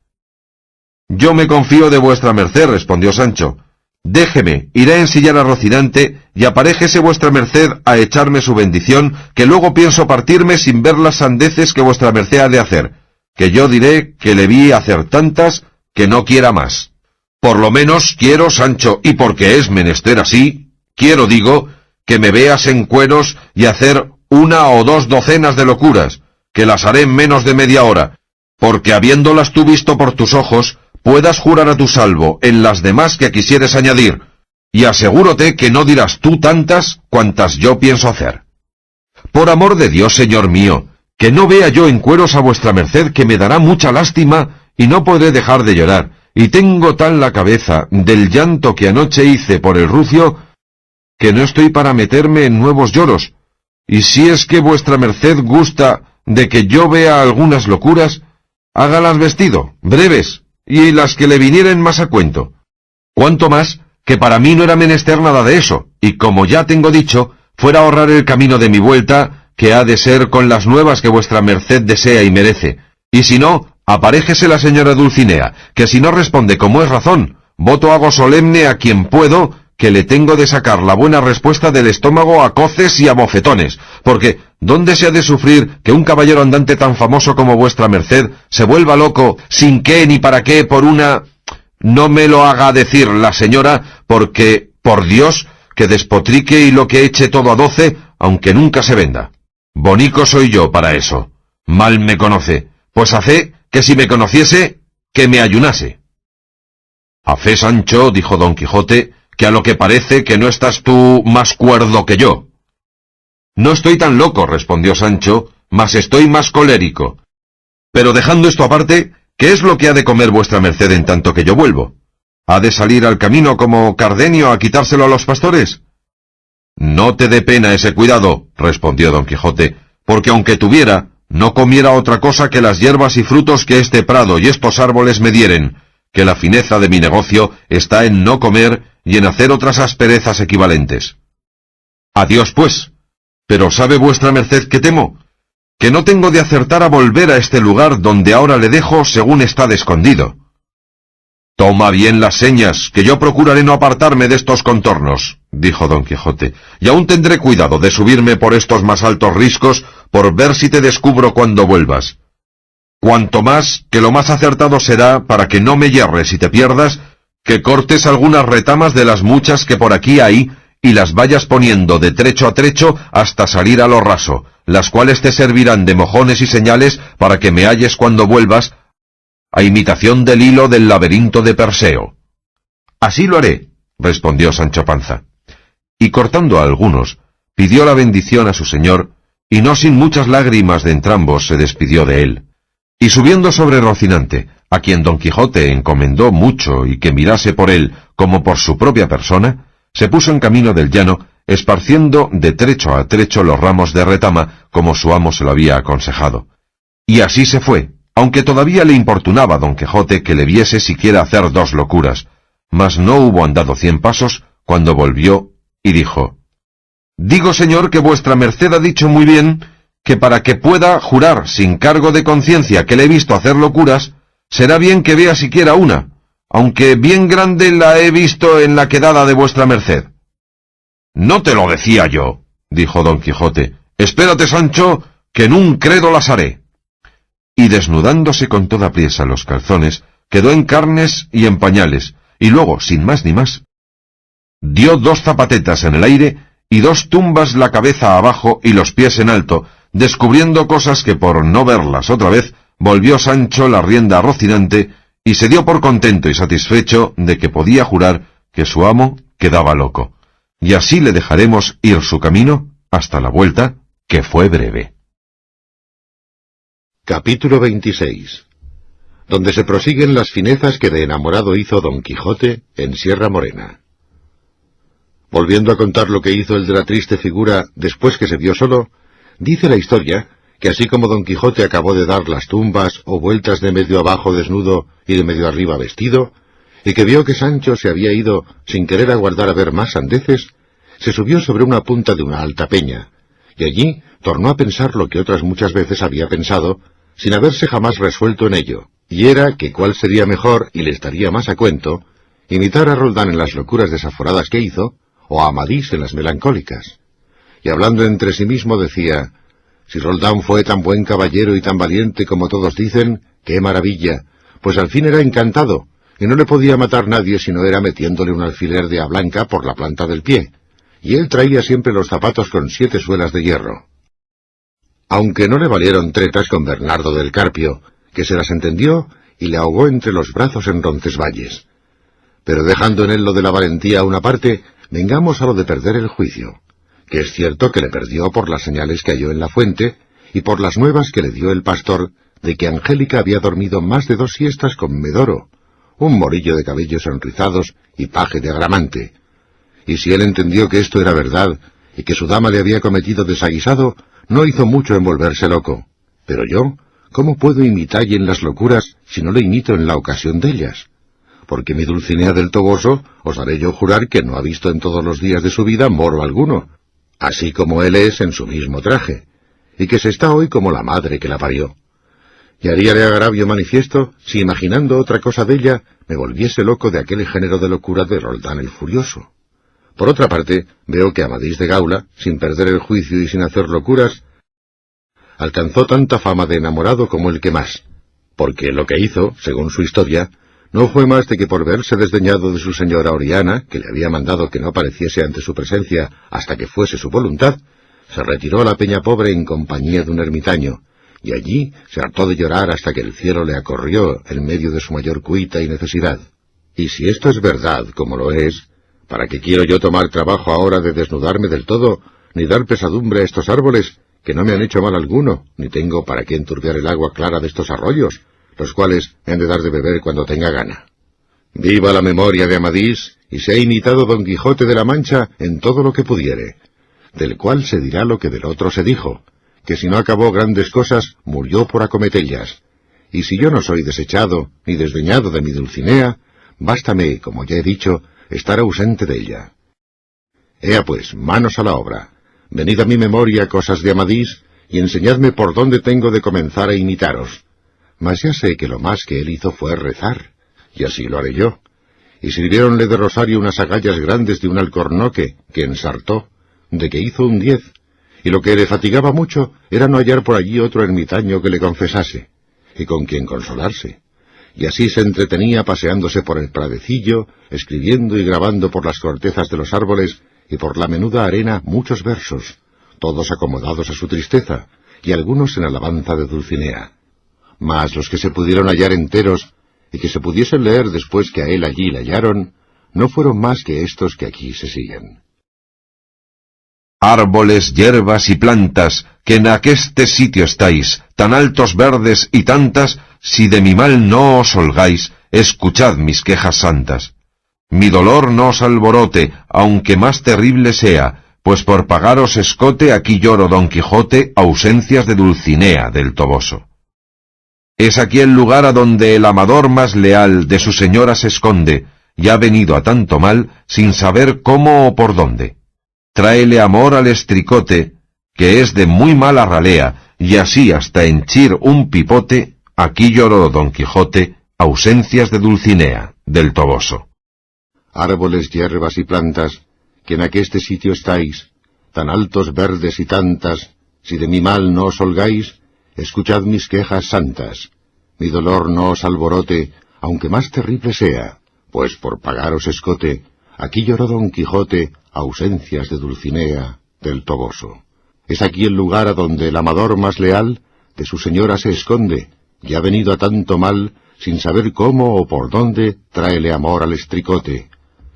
Yo me confío de vuestra merced, respondió Sancho. Déjeme, iré a ensillar a Rocinante, y aparéjese vuestra merced a echarme su bendición, que luego pienso partirme sin ver las sandeces que vuestra merced ha de hacer, que yo diré que le vi hacer tantas que no quiera más. Por lo menos quiero, Sancho, y porque es menester así, quiero, digo, que me veas en cueros y hacer 1 o 2 docenas de locuras, que las haré en menos de media hora, porque habiéndolas tú visto por tus ojos, puedas jurar a tu salvo en las demás que quisieres añadir, y asegúrote que no dirás tú tantas cuantas yo pienso hacer. Por amor de Dios, señor mío, que no vea yo en cueros a vuestra merced, que me dará mucha lástima y no podré dejar de llorar, y tengo tan la cabeza del llanto que anoche hice por el rucio, que no estoy para meterme en nuevos lloros, y si es que vuestra merced gusta de que yo vea algunas locuras, hágalas vestido, breves, y las que le vinieren más a cuento. Cuanto más, que para mí no era menester nada de eso, y como ya tengo dicho, fuera a ahorrar el camino de mi vuelta, que ha de ser con las nuevas que vuestra merced desea y merece, y si no, aparéjese la señora Dulcinea, que si no responde como es razón, voto hago solemne a quien puedo, que le tengo de sacar la buena respuesta del estómago a coces y a bofetones, porque ¿dónde se ha de sufrir que un caballero andante tan famoso como vuestra merced se vuelva loco sin qué ni para qué por una... No me lo haga decir la señora, porque Por Dios, que despotrique y lo que eche todo a 12, aunque nunca se venda. Bonico soy yo para eso. Mal me conoce, pues hace que si me conociese, que me ayunase. A fe, Sancho, dijo Don Quijote, que a lo que parece que no estás tú más cuerdo que yo. No estoy tan loco, respondió Sancho, mas estoy más colérico. Pero dejando esto aparte, ¿qué es lo que ha de comer vuestra merced en tanto que yo vuelvo? ¿Ha de salir al camino como Cardenio a quitárselo a los pastores? No te dé pena ese cuidado, respondió Don Quijote, porque aunque tuviera, no comiera otra cosa que las hierbas y frutos que este prado y estos árboles me dieren, que la fineza de mi negocio está en no comer y en hacer otras asperezas equivalentes. Adiós, pues. Pero ¿sabe vuestra merced que temo? Que no tengo de acertar a volver a este lugar donde ahora le dejo según está de escondido. Toma bien las señas, que yo procuraré no apartarme de estos contornos, dijo Don Quijote, y aún tendré cuidado de subirme por estos más altos riscos por ver si te descubro cuando vuelvas. Cuanto más, que lo más acertado será, para que no me yerres y te pierdas, que cortes algunas retamas de las muchas que por aquí hay, y las vayas poniendo de trecho a trecho hasta salir a lo raso, las cuales te servirán de mojones y señales para que me halles cuando vuelvas, a imitación del hilo del laberinto de Perseo. Así lo haré, respondió Sancho Panza. Y cortando a algunos, pidió la bendición a su señor, y no sin muchas lágrimas de entrambos se despidió de él. Y subiendo sobre Rocinante, a quien Don Quijote encomendó mucho y que mirase por él como por su propia persona, se puso en camino del llano, esparciendo de trecho a trecho los ramos de retama, como su amo se lo había aconsejado. Y así se fue, aunque todavía le importunaba a Don Quijote que le viese siquiera hacer 2 locuras, mas no hubo andado 100 pasos, cuando volvió y dijo: Digo, señor, que vuestra merced ha dicho muy bien, que para que pueda jurar sin cargo de conciencia que le he visto hacer locuras, será bien que vea siquiera una, aunque bien grande la he visto en la quedada de vuestra merced. No te lo decía yo, dijo Don Quijote. Espérate, Sancho, que en un credo las haré. Y desnudándose con toda priesa los calzones, quedó en carnes y en pañales, y luego, sin más ni más, dio 2 zapatetas en el aire y 2 tumbas la cabeza abajo y los pies en alto, descubriendo cosas que por no verlas otra vez, volvió Sancho la rienda a Rocinante, y se dio por contento y satisfecho de que podía jurar que su amo quedaba loco. Y así le dejaremos ir su camino hasta la vuelta, que fue breve. Capítulo 26. Donde se prosiguen las finezas que de enamorado hizo Don Quijote en Sierra Morena. Volviendo a contar lo que hizo el de la triste figura después que se vio solo, dice la historia que así como Don Quijote acabó de dar las tumbas o vueltas de medio abajo desnudo y de medio arriba vestido, y que vio que Sancho se había ido sin querer aguardar a ver más sandeces, se subió sobre una punta de una alta peña, y allí tornó a pensar lo que otras muchas veces había pensado, sin haberse jamás resuelto en ello, y era que cuál sería mejor y le estaría más a cuento, imitar a Roldán en las locuras desaforadas que hizo, o a Amadís en las melancólicas. Y hablando entre sí mismo decía: si Roldán fue tan buen caballero y tan valiente como todos dicen, ¡qué maravilla! Pues al fin era encantado, y no le podía matar nadie si no era metiéndole un alfiler de a blanca por la planta del pie, y él traía siempre los zapatos con 7 suelas de hierro. Aunque no le valieron tretas con Bernardo del Carpio, que se las entendió y le ahogó entre los brazos en Roncesvalles. Pero dejando en él lo de la valentía a una parte, vengamos a lo de perder el juicio, que es cierto que le perdió por las señales que halló en la fuente, y por las nuevas que le dio el pastor de que Angélica había dormido más de 2 siestas con Medoro, un morillo de cabellos enrizados y paje de Agramante. Y si él entendió que esto era verdad, y que su dama le había cometido desaguisado, no hizo mucho en volverse loco. Pero yo, ¿cómo puedo imitalle en las locuras si no le imito en la ocasión de ellas? Porque mi Dulcinea del Toboso os haré yo jurar que no ha visto en todos los días de su vida moro alguno, así como él es en su mismo traje, y que se está hoy como la madre que la parió. Y haríale agravio manifiesto si, imaginando otra cosa de ella, me volviese loco de aquel género de locura de Roldán el Furioso. Por otra parte, veo que Amadís de Gaula, sin perder el juicio y sin hacer locuras, alcanzó tanta fama de enamorado como el que más, porque lo que hizo, según su historia, No fue más de que por verse desdeñado de su señora Oriana, que le había mandado que no apareciese ante su presencia hasta que fuese su voluntad, se retiró a la peña pobre en compañía de un ermitaño, y allí se hartó de llorar hasta que el cielo le acorrió en medio de su mayor cuita y necesidad. Y si esto es verdad, como lo es, ¿para qué quiero yo tomar trabajo ahora de desnudarme del todo, ni dar pesadumbre a estos árboles, que no me han hecho mal alguno, ni tengo para qué enturbiar el agua clara de estos arroyos, los cuales he de dar de beber cuando tenga gana? Viva la memoria de Amadís, y sea imitado Don Quijote de la Mancha en todo lo que pudiere, del cual se dirá lo que del otro se dijo, que si no acabó grandes cosas, murió por acometellas. Y si yo no soy desechado, ni desdeñado de mi Dulcinea, bástame, como ya he dicho, estar ausente de ella. Ea pues, manos a la obra. Venid a mi memoria cosas de Amadís, y enseñadme por dónde tengo de comenzar a imitaros. Mas ya sé que lo más que él hizo fue rezar, y así lo haré yo. Y sirviéronle de rosario unas agallas grandes de un alcornoque, que ensartó, de que hizo un 10, y lo que le fatigaba mucho era no hallar por allí otro ermitaño que le confesase, y con quien consolarse. Y así se entretenía paseándose por el pradecillo, escribiendo y grabando por las cortezas de los árboles y por la menuda arena muchos versos, todos acomodados a su tristeza, y algunos en alabanza de Dulcinea. Mas los que se pudieron hallar enteros, y que se pudiesen leer después que a él allí le hallaron, no fueron más que estos que aquí se siguen. Árboles, hierbas y plantas, que en aqueste sitio estáis, tan altos verdes y tantas, si de mi mal no os holgáis, escuchad mis quejas santas. Mi dolor no os alborote, aunque más terrible sea, pues por pagaros escote aquí lloro Don Quijote, ausencias de Dulcinea del Toboso. Es aquí el lugar a donde el amador más leal de su señora se esconde, y ha venido a tanto mal, sin saber cómo o por dónde. Tráele amor al estricote, que es de muy mala ralea, y así hasta henchir un pipote, aquí lloró Don Quijote, ausencias de Dulcinea del Toboso. Árboles, hierbas y plantas, que en aqueste sitio estáis, tan altos verdes y tantas, si de mi mal no os holgáis, escuchad mis quejas santas. Mi dolor no os alborote, aunque más terrible sea, pues por pagaros escote, aquí lloró Don Quijote, ausencias de Dulcinea del Toboso. Es aquí el lugar a donde el amador más leal de su señora se esconde, y ha venido a tanto mal, sin saber cómo o por dónde, tráele amor al estricote,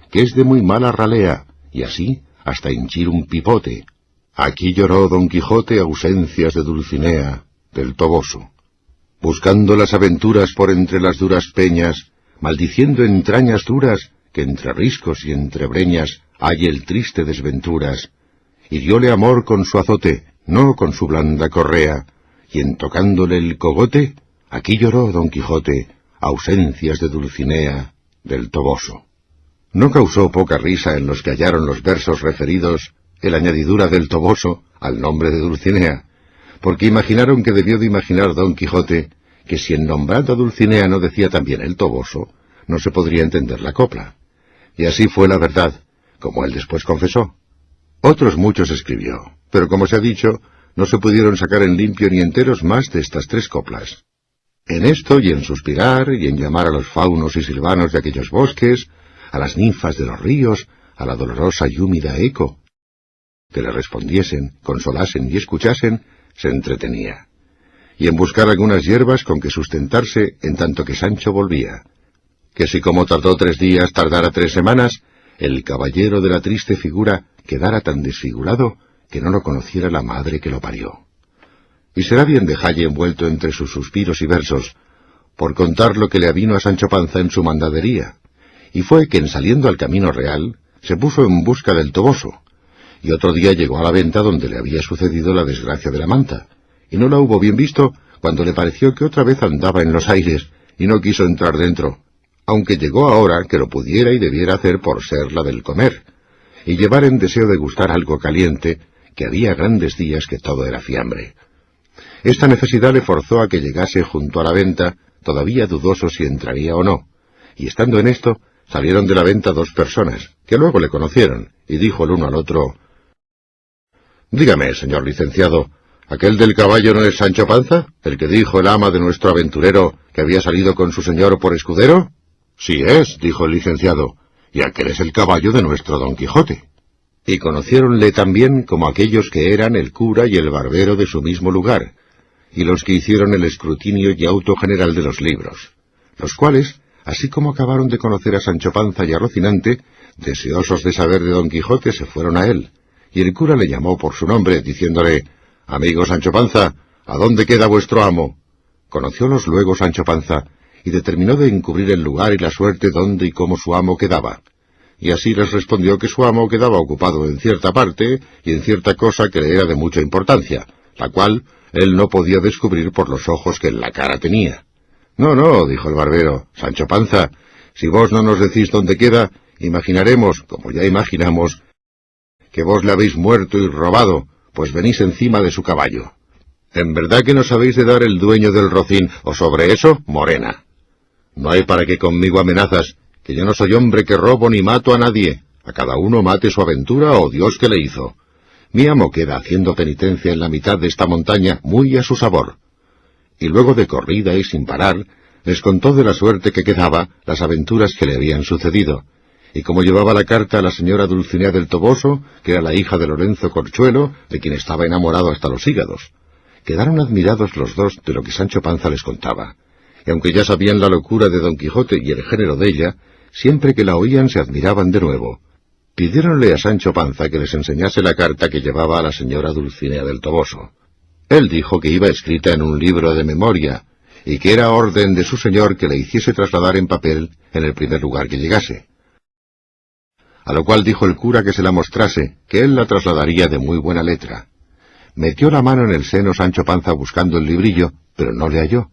que es de muy mala ralea, y así hasta hinchir un pipote. Aquí lloró Don Quijote, ausencias de Dulcinea del Toboso. Buscando las aventuras por entre las duras peñas, maldiciendo entrañas duras, que entre riscos y entre breñas hay el triste desventuras, y dióle amor con su azote, no con su blanda correa, y en tocándole el cogote, aquí lloró Don Quijote, ausencias de Dulcinea del Toboso. No causó poca risa en los que hallaron los versos referidos el añadidura del Toboso al nombre de Dulcinea, porque imaginaron que debió de imaginar Don Quijote que si en nombrando a Dulcinea no decía también el Toboso, no se podría entender la copla. Y así fue la verdad, como él después confesó. Otros muchos escribió, pero como se ha dicho, no se pudieron sacar en limpio ni enteros más de estas 3 coplas. En esto y en suspirar y en llamar a los faunos y silvanos de aquellos bosques, a las ninfas de los ríos, a la dolorosa y húmida eco, que le respondiesen, consolasen y escuchasen, se entretenía. Y en buscar algunas hierbas con que sustentarse en tanto que Sancho volvía, que si como tardó 3 días tardara 3 semanas, el caballero de la triste figura quedara tan desfigurado que no lo conociera la madre que lo parió. Y será bien dejalle envuelto entre sus suspiros y versos, por contar lo que le avino a Sancho Panza en su mandadería, y fue que en saliendo al camino real, se puso en busca del Toboso, y otro día llegó a la venta donde le había sucedido la desgracia de la manta, y no la hubo bien visto cuando le pareció que otra vez andaba en los aires, y no quiso entrar dentro, aunque llegó ahora que lo pudiera y debiera hacer por ser la del comer, y llevar en deseo de gustar algo caliente, que había grandes días que todo era fiambre. Esta necesidad le forzó a que llegase junto a la venta, todavía dudoso si entraría o no, y estando en esto, salieron de la venta 2 personas, que luego le conocieron, y dijo el uno al otro: «Dígame, señor licenciado, ¿aquel del caballo no es Sancho Panza, el que dijo el ama de nuestro aventurero que había salido con su señor por escudero?». Sí es, dijo el licenciado, y aquel es el caballo de nuestro Don Quijote. Y conociéronle también como aquellos que eran el cura y el barbero de su mismo lugar, y los que hicieron el escrutinio y auto general de los libros, los cuales, así como acabaron de conocer a Sancho Panza y a Rocinante, deseosos de saber de Don Quijote, se fueron a él, y el cura le llamó por su nombre, diciéndole: «Amigo Sancho Panza, ¿a dónde queda vuestro amo?» Conociólos luego Sancho Panza, y determinó de encubrir el lugar y la suerte donde y cómo su amo quedaba. Y así les respondió que su amo quedaba ocupado en cierta parte y en cierta cosa que le era de mucha importancia, la cual él no podía descubrir por los ojos que en la cara tenía. «No, no», dijo el barbero, «Sancho Panza, si vos no nos decís dónde queda, imaginaremos, como ya imaginamos, que vos le habéis muerto y robado, pues venís encima de su caballo. En verdad que nos habéis de dar el dueño del Rocín, o sobre eso, morena. No hay para qué conmigo amenazas, que yo no soy hombre que robo ni mato a nadie. A cada uno mate su aventura o Dios que le hizo. Mi amo queda haciendo penitencia en la mitad de esta montaña, muy a su sabor». Y luego de corrida y sin parar, les contó de la suerte que quedaba, las aventuras que le habían sucedido, y cómo llevaba la carta a la señora Dulcinea del Toboso, que era la hija de Lorenzo Corchuelo, de quien estaba enamorado hasta los hígados. Quedaron admirados los dos de lo que Sancho Panza les contaba, y aunque ya sabían la locura de Don Quijote y el género de ella, siempre que la oían se admiraban de nuevo. Pidiéronle a Sancho Panza que les enseñase la carta que llevaba a la señora Dulcinea del Toboso. Él dijo que iba escrita en un libro de memoria, y que era orden de su señor que le hiciese trasladar en papel en el primer lugar que llegase. A lo cual dijo el cura que se la mostrase, que él la trasladaría de muy buena letra. Metió la mano en el seno Sancho Panza buscando el librillo, pero no le halló,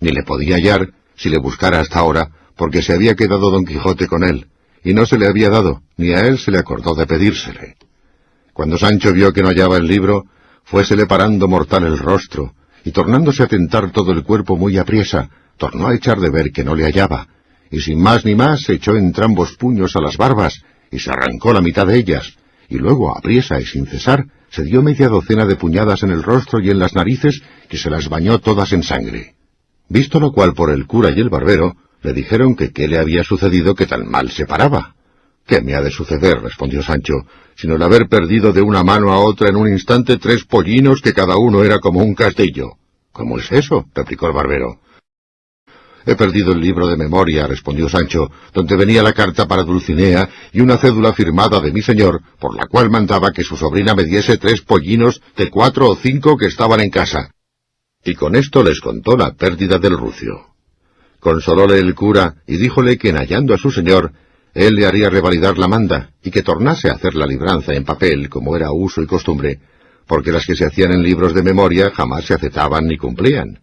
ni le podía hallar si le buscara hasta ahora, porque se había quedado Don Quijote con él, y no se le había dado, ni a él se le acordó de pedírsele. Cuando Sancho vio que no hallaba el libro, fuésele parando mortal el rostro, y tornándose a tentar todo el cuerpo muy apriesa, tornó a echar de ver que no le hallaba, y sin más ni más se echó entrambos puños a las barbas, y se arrancó la mitad de ellas, y luego, apriesa y sin cesar, se dio media docena de puñadas en el rostro y en las narices, que se las bañó todas en sangre. Visto lo cual por el cura y el barbero, le dijeron que qué le había sucedido que tan mal se paraba. «¿Qué me ha de suceder?», respondió Sancho, «sino el haber perdido de una mano a otra en un instante 3 pollinos que cada uno era como un castillo». «¿Cómo es eso?», replicó el barbero. «He perdido el libro de memoria», respondió Sancho, «donde venía la carta para Dulcinea y una cédula firmada de mi señor, por la cual mandaba que su sobrina me diese 3 pollinos de 4 o 5 que estaban en casa». Y con esto les contó la pérdida del rucio. Consolóle el cura y díjole que en hallando a su señor, él le haría revalidar la manda, y que tornase a hacer la libranza en papel, como era uso y costumbre, porque las que se hacían en libros de memoria jamás se aceptaban ni cumplían.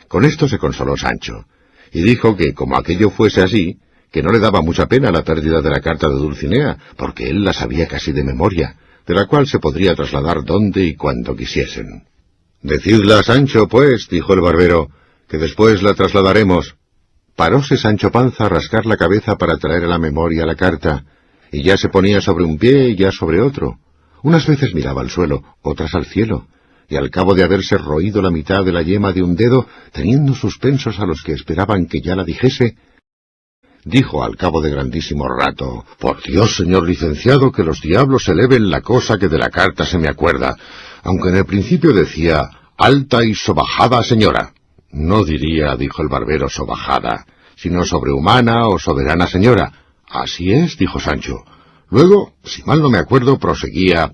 Con esto se consoló Sancho, y dijo que, como aquello fuese así, que no le daba mucha pena la pérdida de la carta de Dulcinea, porque él la sabía casi de memoria, de la cual se podría trasladar donde y cuando quisiesen. «Decidla a Sancho, pues», dijo el barbero, «que después la trasladaremos». Paróse Sancho Panza a rascar la cabeza para traer a la memoria la carta, y ya se ponía sobre un pie y ya sobre otro. Unas veces miraba al suelo, otras al cielo, y al cabo de haberse roído la mitad de la yema de un dedo, teniendo suspensos a los que esperaban que ya la dijese, dijo al cabo de grandísimo rato: «Por Dios, señor licenciado, que los diablos eleven la cosa que de la carta se me acuerda, aunque en el principio decía, alta y sobajada señora». «No diría», dijo el barbero, «sobajada, sino sobrehumana o soberana señora». «Así es», dijo Sancho. Luego, si mal no me acuerdo, proseguía,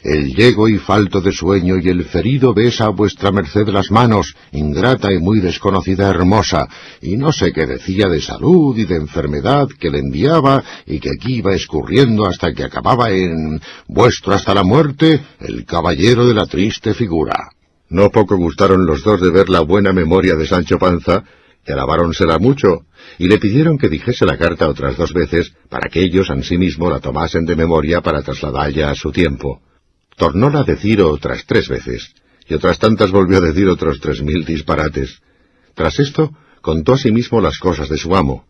«el llego y falto de sueño y el ferido besa a vuestra merced las manos, ingrata y muy desconocida hermosa, y no sé qué decía de salud y de enfermedad que le enviaba, y que aquí iba escurriendo hasta que acababa en vuestro hasta la muerte, el caballero de la triste figura». No poco gustaron los dos de ver la buena memoria de Sancho Panza, y alabáronsela mucho, y le pidieron que dijese la carta otras 2 veces, para que ellos ansimismo la tomasen de memoria para trasladalla a su tiempo. Tornóla a decir otras 3 veces, y otras tantas volvió a decir otros 3000 disparates. Tras esto, contó asimismo las cosas de su amo,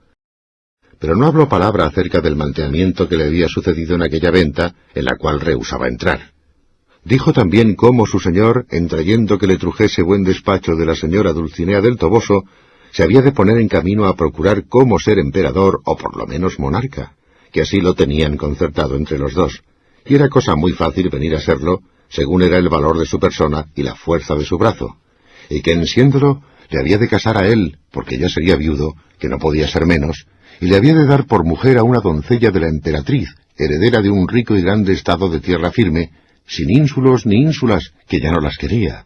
pero no habló palabra acerca del mantenimiento que le había sucedido en aquella venta, en la cual rehusaba entrar. Dijo también cómo su señor, en trayendo que le trujese buen despacho de la señora Dulcinea del Toboso, se había de poner en camino a procurar cómo ser emperador o por lo menos monarca, que así lo tenían concertado entre los dos, y era cosa muy fácil venir a serlo, según era el valor de su persona y la fuerza de su brazo, y que en siéndolo le había de casar a él, porque ya sería viudo, que no podía ser menos, y le había de dar por mujer a una doncella de la emperatriz, heredera de un rico y grande estado de tierra firme, sin ínsulos ni ínsulas, que ya no las quería.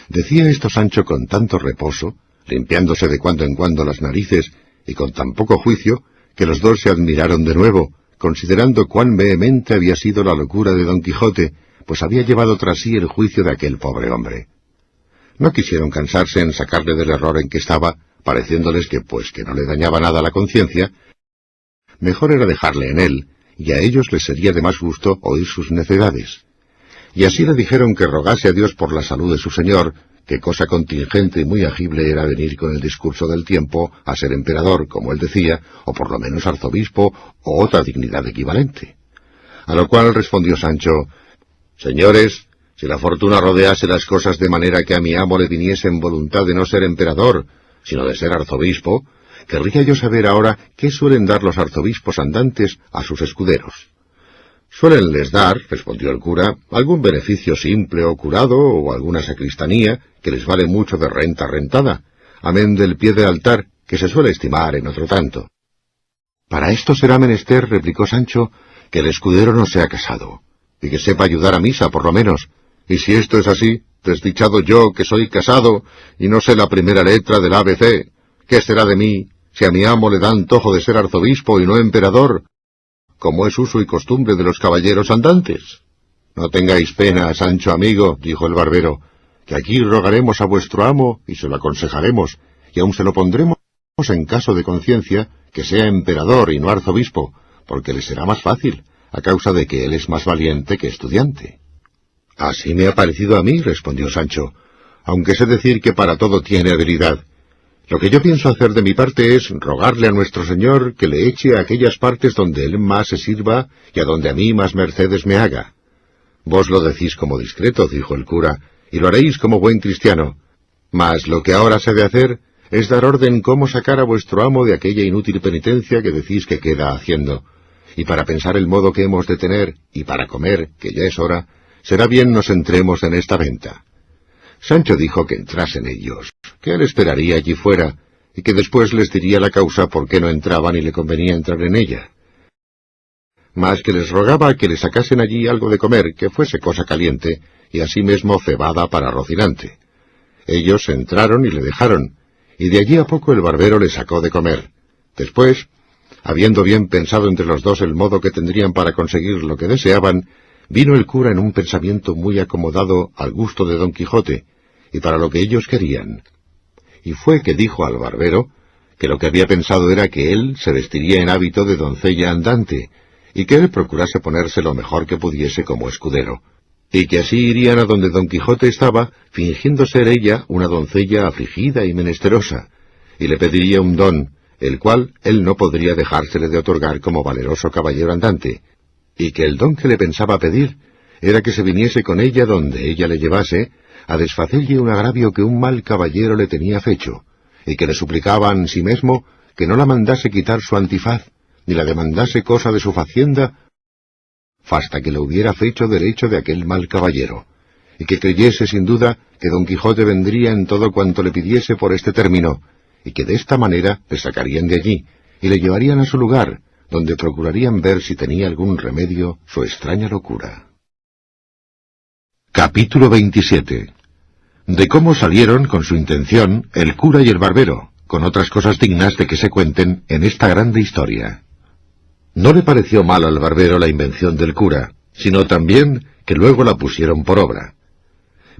Decía esto Sancho con tanto reposo, limpiándose de cuando en cuando las narices, y con tan poco juicio, que los dos se admiraron de nuevo, considerando cuán vehemente había sido la locura de Don Quijote, pues había llevado tras sí el juicio de aquel pobre hombre. No quisieron cansarse en sacarle del error en que estaba, pareciéndoles que, pues que no le dañaba nada la conciencia, mejor era dejarle en él, y a ellos les sería de más gusto oír sus necedades. Y así le dijeron que rogase a Dios por la salud de su señor, que cosa contingente y muy agible era venir con el discurso del tiempo a ser emperador, como él decía, o por lo menos arzobispo, o otra dignidad equivalente. A lo cual respondió Sancho: «Señores, si la fortuna rodease las cosas de manera que a mi amo le viniese en voluntad de no ser emperador, sino de ser arzobispo, querría yo saber ahora qué suelen dar los arzobispos andantes a sus escuderos». «Suélenles dar», respondió el cura, «algún beneficio simple o curado, o alguna sacristanía, que les vale mucho de renta rentada, amén del pie del altar, que se suele estimar en otro tanto». «Para esto será menester», replicó Sancho, «que el escudero no sea casado, y que sepa ayudar a misa por lo menos, y si esto es así, desdichado yo que soy casado, y no sé la primera letra del ABC, ¿qué será de mí, si a mi amo le da antojo de ser arzobispo y no emperador, como es uso y costumbre de los caballeros andantes? «No tengáis pena, Sancho amigo», dijo el barbero, «que aquí rogaremos a vuestro amo y se lo aconsejaremos, y aun se lo pondremos en caso de conciencia que sea emperador y no arzobispo, porque le será más fácil, a causa de que él es más valiente que estudiante». «Así me ha parecido a mí», respondió Sancho, «aunque sé decir que para todo tiene habilidad. Lo que yo pienso hacer de mi parte es rogarle a nuestro Señor que le eche a aquellas partes donde él más se sirva y a donde a mí más mercedes me haga». «Vos lo decís como discreto», dijo el cura, «y lo haréis como buen cristiano. Mas lo que ahora se ha de hacer es dar orden cómo sacar a vuestro amo de aquella inútil penitencia que decís que queda haciendo. Y para pensar el modo que hemos de tener, y para comer, que ya es hora, será bien nos entremos en esta venta». Sancho dijo que entrasen ellos, que él esperaría allí fuera, y que después les diría la causa por qué no entraban y le convenía entrar en ella. Mas que les rogaba que le sacasen allí algo de comer, que fuese cosa caliente, y asimismo cebada para Rocinante. Ellos entraron y le dejaron, y de allí a poco el barbero le sacó de comer. Después, habiendo bien pensado entre los dos el modo que tendrían para conseguir lo que deseaban, vino el cura en un pensamiento muy acomodado al gusto de Don Quijote, y para lo que ellos querían. Y fue que dijo al barbero que lo que había pensado era que él se vestiría en hábito de doncella andante, y que él procurase ponerse lo mejor que pudiese como escudero, y que así irían a donde Don Quijote estaba, fingiendo ser ella una doncella afligida y menesterosa, y le pediría un don, el cual él no podría dejársele de otorgar como valeroso caballero andante, y que el don que le pensaba pedir era que se viniese con ella donde ella le llevase, a desfacelle un agravio que un mal caballero le tenía fecho, y que le suplicaba ansimesmo que no la mandase quitar su antifaz, ni la demandase cosa de su facienda, fasta que le hubiera fecho derecho de aquel mal caballero, y que creyese sin duda que Don Quijote vendría en todo cuanto le pidiese por este término, y que de esta manera le sacarían de allí, y le llevarían a su lugar, donde procurarían ver si tenía algún remedio su extraña locura. Capítulo 27. De cómo salieron con su intención el cura y el barbero, con otras cosas dignas de que se cuenten en esta grande historia. No le pareció mal al barbero la invención del cura, sino también que luego la pusieron por obra.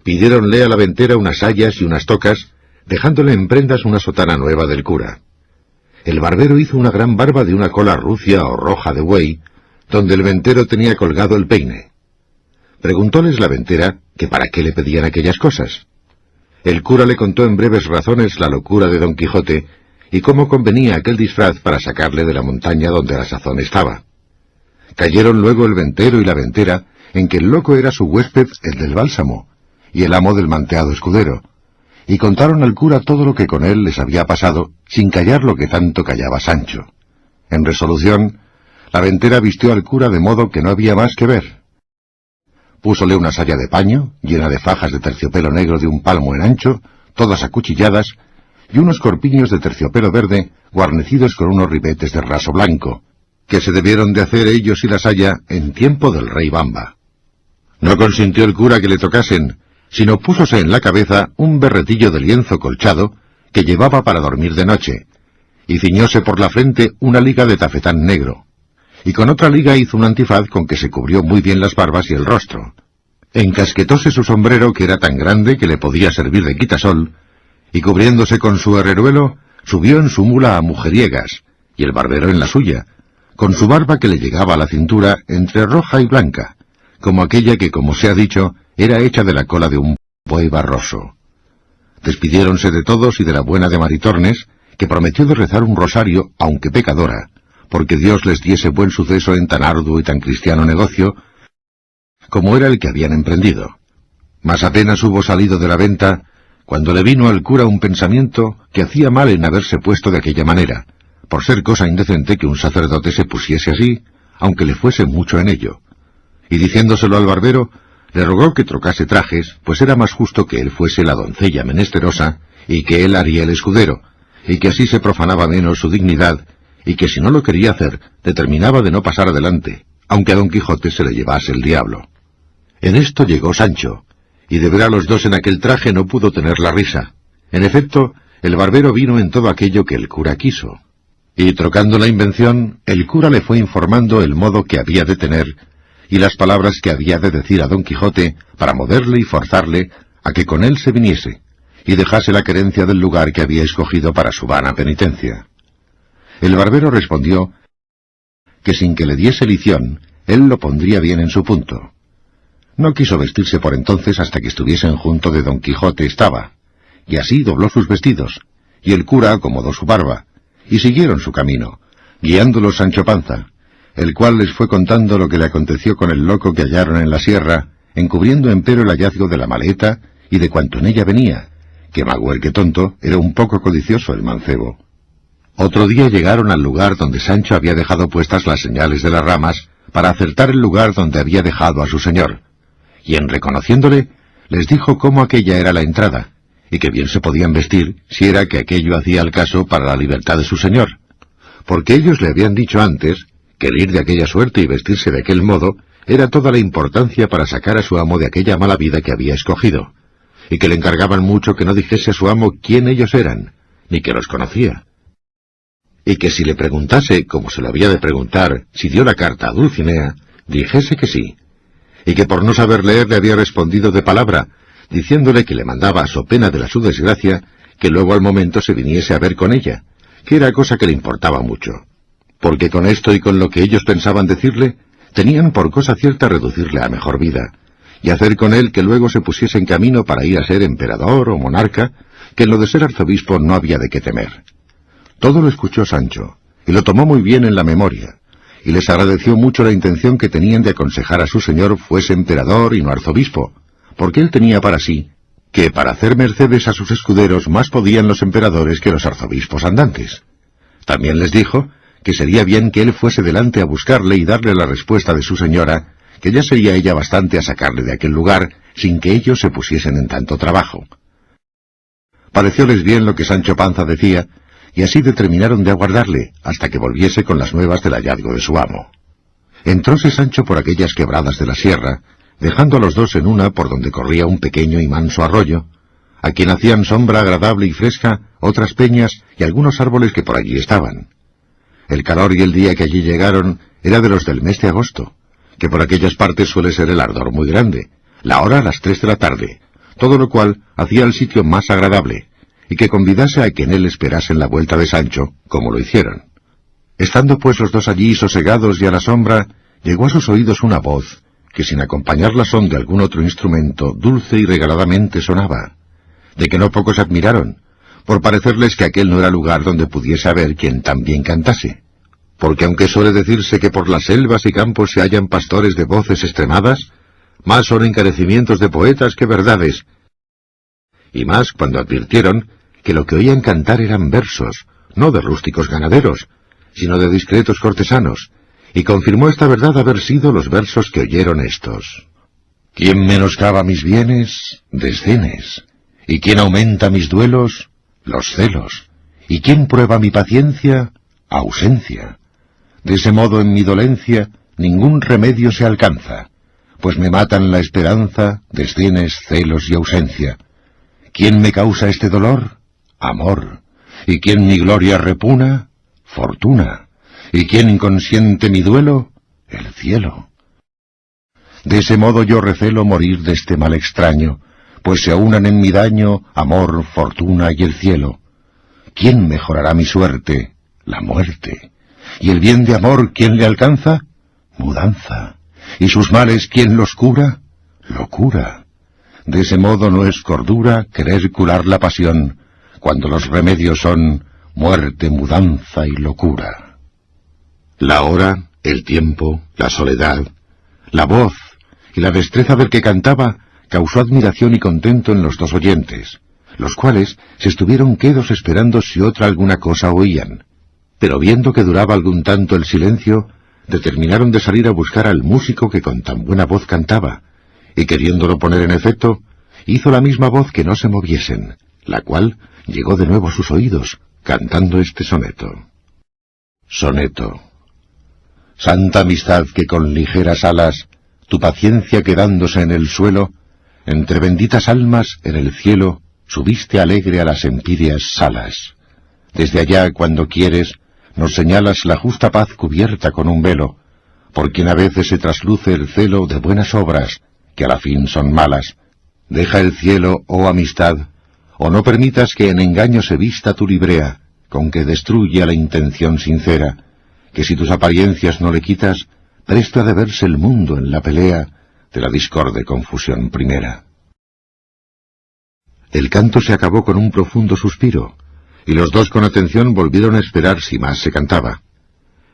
Pidiéronle a la ventera unas sayas y unas tocas, dejándole en prendas una sotana nueva del cura. El barbero hizo una gran barba de una cola rucia o roja de buey, donde el ventero tenía colgado el peine. Preguntóles la ventera que para qué le pedían aquellas cosas. El cura le contó en breves razones la locura de Don Quijote, y cómo convenía aquel disfraz para sacarle de la montaña donde a la sazón estaba. Cayeron luego el ventero y la ventera en que el loco era su huésped, el del bálsamo, y el amo del manteado escudero, y contaron al cura todo lo que con él les había pasado, sin callar lo que tanto callaba Sancho. En resolución, la ventera vistió al cura de modo que no había más que ver. Púsole una saya de paño, llena de fajas de terciopelo negro de un palmo en ancho, todas acuchilladas, y unos corpiños de terciopelo verde, guarnecidos con unos ribetes de raso blanco, que se debieron de hacer ellos y la saya en tiempo del rey Bamba. No consintió el cura que le tocasen, sino púsose en la cabeza un berretillo de lienzo colchado que llevaba para dormir de noche, y ciñóse por la frente una liga de tafetán negro, y con otra liga hizo un antifaz con que se cubrió muy bien las barbas y el rostro. Encasquetóse su sombrero, que era tan grande que le podía servir de quitasol, y cubriéndose con su herreruelo, subió en su mula a Mujeriegas, y el barbero en la suya, con su barba que le llegaba a la cintura entre roja y blanca, como aquella que, como se ha dicho, era hecha de la cola de un buey barroso. Despidiéronse de todos y de la buena de Maritornes, que prometió de rezar un rosario, aunque pecadora, porque Dios les diese buen suceso en tan arduo y tan cristiano negocio, como era el que habían emprendido. Mas apenas hubo salido de la venta, cuando le vino al cura un pensamiento que hacía mal en haberse puesto de aquella manera, por ser cosa indecente que un sacerdote se pusiese así, aunque le fuese mucho en ello. Y diciéndoselo al barbero, le rogó que trocase trajes, pues era más justo que él fuese la doncella menesterosa, y que él haría el escudero, y que así se profanaba menos su dignidad, y que si no lo quería hacer, determinaba de no pasar adelante, aunque a Don Quijote se le llevase el diablo. En esto llegó Sancho, y de ver a los dos en aquel traje no pudo tener la risa. En efecto, el barbero vino en todo aquello que el cura quiso. Y trocando la invención, el cura le fue informando el modo que había de tener, y las palabras que había de decir a Don Quijote para moverle y forzarle a que con él se viniese, y dejase la querencia del lugar que había escogido para su vana penitencia. El barbero respondió que sin que le diese lición, él lo pondría bien en su punto. No quiso vestirse por entonces hasta que estuviesen junto de Don Quijote estaba, y así dobló sus vestidos, y el cura acomodó su barba, y siguieron su camino, guiándolos Sancho Panza, el cual les fue contando lo que le aconteció con el loco que hallaron en la sierra, encubriendo empero el hallazgo de la maleta y de cuanto en ella venía, que magüer que tonto era un poco codicioso el mancebo. Otro día llegaron al lugar donde Sancho había dejado puestas las señales de las ramas, para acertar el lugar donde había dejado a su señor, y en reconociéndole, les dijo cómo aquella era la entrada, y que bien se podían vestir si era que aquello hacía al caso para la libertad de su señor, porque ellos le habían dicho antes que el ir de aquella suerte y vestirse de aquel modo era toda la importancia para sacar a su amo de aquella mala vida que había escogido, y que le encargaban mucho que no dijese a su amo quién ellos eran, ni que los conocía, y que si le preguntase, como se lo había de preguntar, si dio la carta a Dulcinea, dijese que sí, y que por no saber leer le había respondido de palabra, diciéndole que le mandaba a so pena de la su desgracia, que luego al momento se viniese a ver con ella, que era cosa que le importaba mucho, porque con esto y con lo que ellos pensaban decirle, tenían por cosa cierta reducirle a mejor vida, y hacer con él que luego se pusiese en camino para ir a ser emperador o monarca, que en lo de ser arzobispo no había de qué temer. Todo lo escuchó Sancho, y lo tomó muy bien en la memoria, y les agradeció mucho la intención que tenían de aconsejar a su señor fuese emperador y no arzobispo, porque él tenía para sí que para hacer mercedes a sus escuderos más podían los emperadores que los arzobispos andantes. También les dijo que sería bien que él fuese delante a buscarle y darle la respuesta de su señora, que ya sería ella bastante a sacarle de aquel lugar, sin que ellos se pusiesen en tanto trabajo. Parecióles bien lo que Sancho Panza decía, y así determinaron de aguardarle hasta que volviese con las nuevas del hallazgo de su amo. Entróse Sancho por aquellas quebradas de la sierra, dejando a los dos en una por donde corría un pequeño y manso arroyo, a quien hacían sombra agradable y fresca otras peñas y algunos árboles que por allí estaban. El calor y el día que allí llegaron era de los del mes de agosto, que por aquellas partes suele ser el ardor muy grande, la hora a las 3 de la tarde, todo lo cual hacía el sitio más agradable, y que convidase a que en él esperasen la vuelta de Sancho, como lo hicieron. Estando pues los dos allí sosegados y a la sombra, llegó a sus oídos una voz, que sin acompañar la son de algún otro instrumento, dulce y regaladamente sonaba, de que no pocos admiraron, por parecerles que aquel no era lugar donde pudiese haber quien tan bien cantase, porque aunque suele decirse que por las selvas y campos se hallan pastores de voces extremadas, más son encarecimientos de poetas que verdades, y más cuando advirtieron que lo que oían cantar eran versos, no de rústicos ganaderos, sino de discretos cortesanos, y confirmó esta verdad haber sido los versos que oyeron estos. ¿Quién menoscaba mis bienes? Desdenes. ¿Y quién aumenta mis duelos? Los celos. ¿Y quién prueba mi paciencia? Ausencia. De ese modo en mi dolencia ningún remedio se alcanza, pues me matan la esperanza, desdenes, celos y ausencia. ¿Quién me causa este dolor? Amor. ¿Y quién mi gloria repugna? Fortuna. ¿Y quién consiente mi duelo? El cielo. De ese modo yo recelo morir de este mal extraño, pues se aunan en mi daño amor, fortuna y el cielo. ¿Quién mejorará mi suerte? La muerte. ¿Y el bien de amor quién le alcanza? Mudanza. ¿Y sus males quién los cura? Locura. De ese modo no es cordura querer curar la pasión, cuando los remedios son muerte, mudanza y locura. La hora, el tiempo, la soledad, la voz y la destreza del que cantaba causó admiración y contento en los dos oyentes, los cuales se estuvieron quedos esperando si otra alguna cosa oían, pero viendo que duraba algún tanto el silencio, determinaron de salir a buscar al músico que con tan buena voz cantaba, y queriéndolo poner en efecto, hizo la misma voz que no se moviesen, la cual llegó de nuevo a sus oídos, cantando este soneto. Soneto. Santa amistad que con ligeras alas, tu paciencia quedándose en el suelo, entre benditas almas en el cielo, subiste alegre a las empíreas salas. Desde allá, cuando quieres, nos señalas la justa paz cubierta con un velo, por quien a veces se trasluce el celo de buenas obras, que a la fin son malas. Deja el cielo, oh amistad, o no permitas que en engaño se vista tu librea, con que destruye a la intención sincera, que si tus apariencias no le quitas, presto ha de verse el mundo en la pelea de la discorde confusión primera. El canto se acabó con un profundo suspiro, y los dos con atención volvieron a esperar si más se cantaba.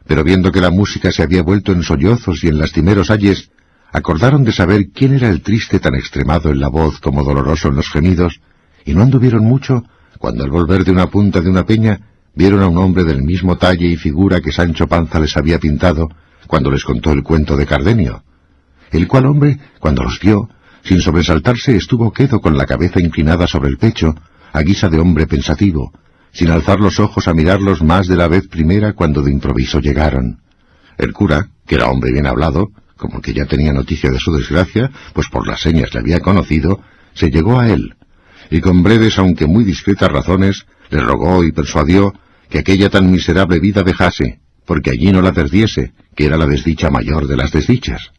Pero viendo que la música se había vuelto en sollozos y en lastimeros ayes, acordaron de saber quién era el triste tan extremado en la voz como doloroso en los gemidos, y no anduvieron mucho, cuando al volver de una punta de una peña, vieron a un hombre del mismo talle y figura que Sancho Panza les había pintado, cuando les contó el cuento de Cardenio, el cual hombre, cuando los vio, sin sobresaltarse, estuvo quedo con la cabeza inclinada sobre el pecho, a guisa de hombre pensativo, sin alzar los ojos a mirarlos más de la vez primera cuando de improviso llegaron. El cura, que era hombre bien hablado, como que ya tenía noticia de su desgracia, pues por las señas le había conocido, se llegó a él, y con breves aunque muy discretas razones, le rogó y persuadió que aquella tan miserable vida dejase, porque allí no la perdiese, que era la desdicha mayor de las desdichas.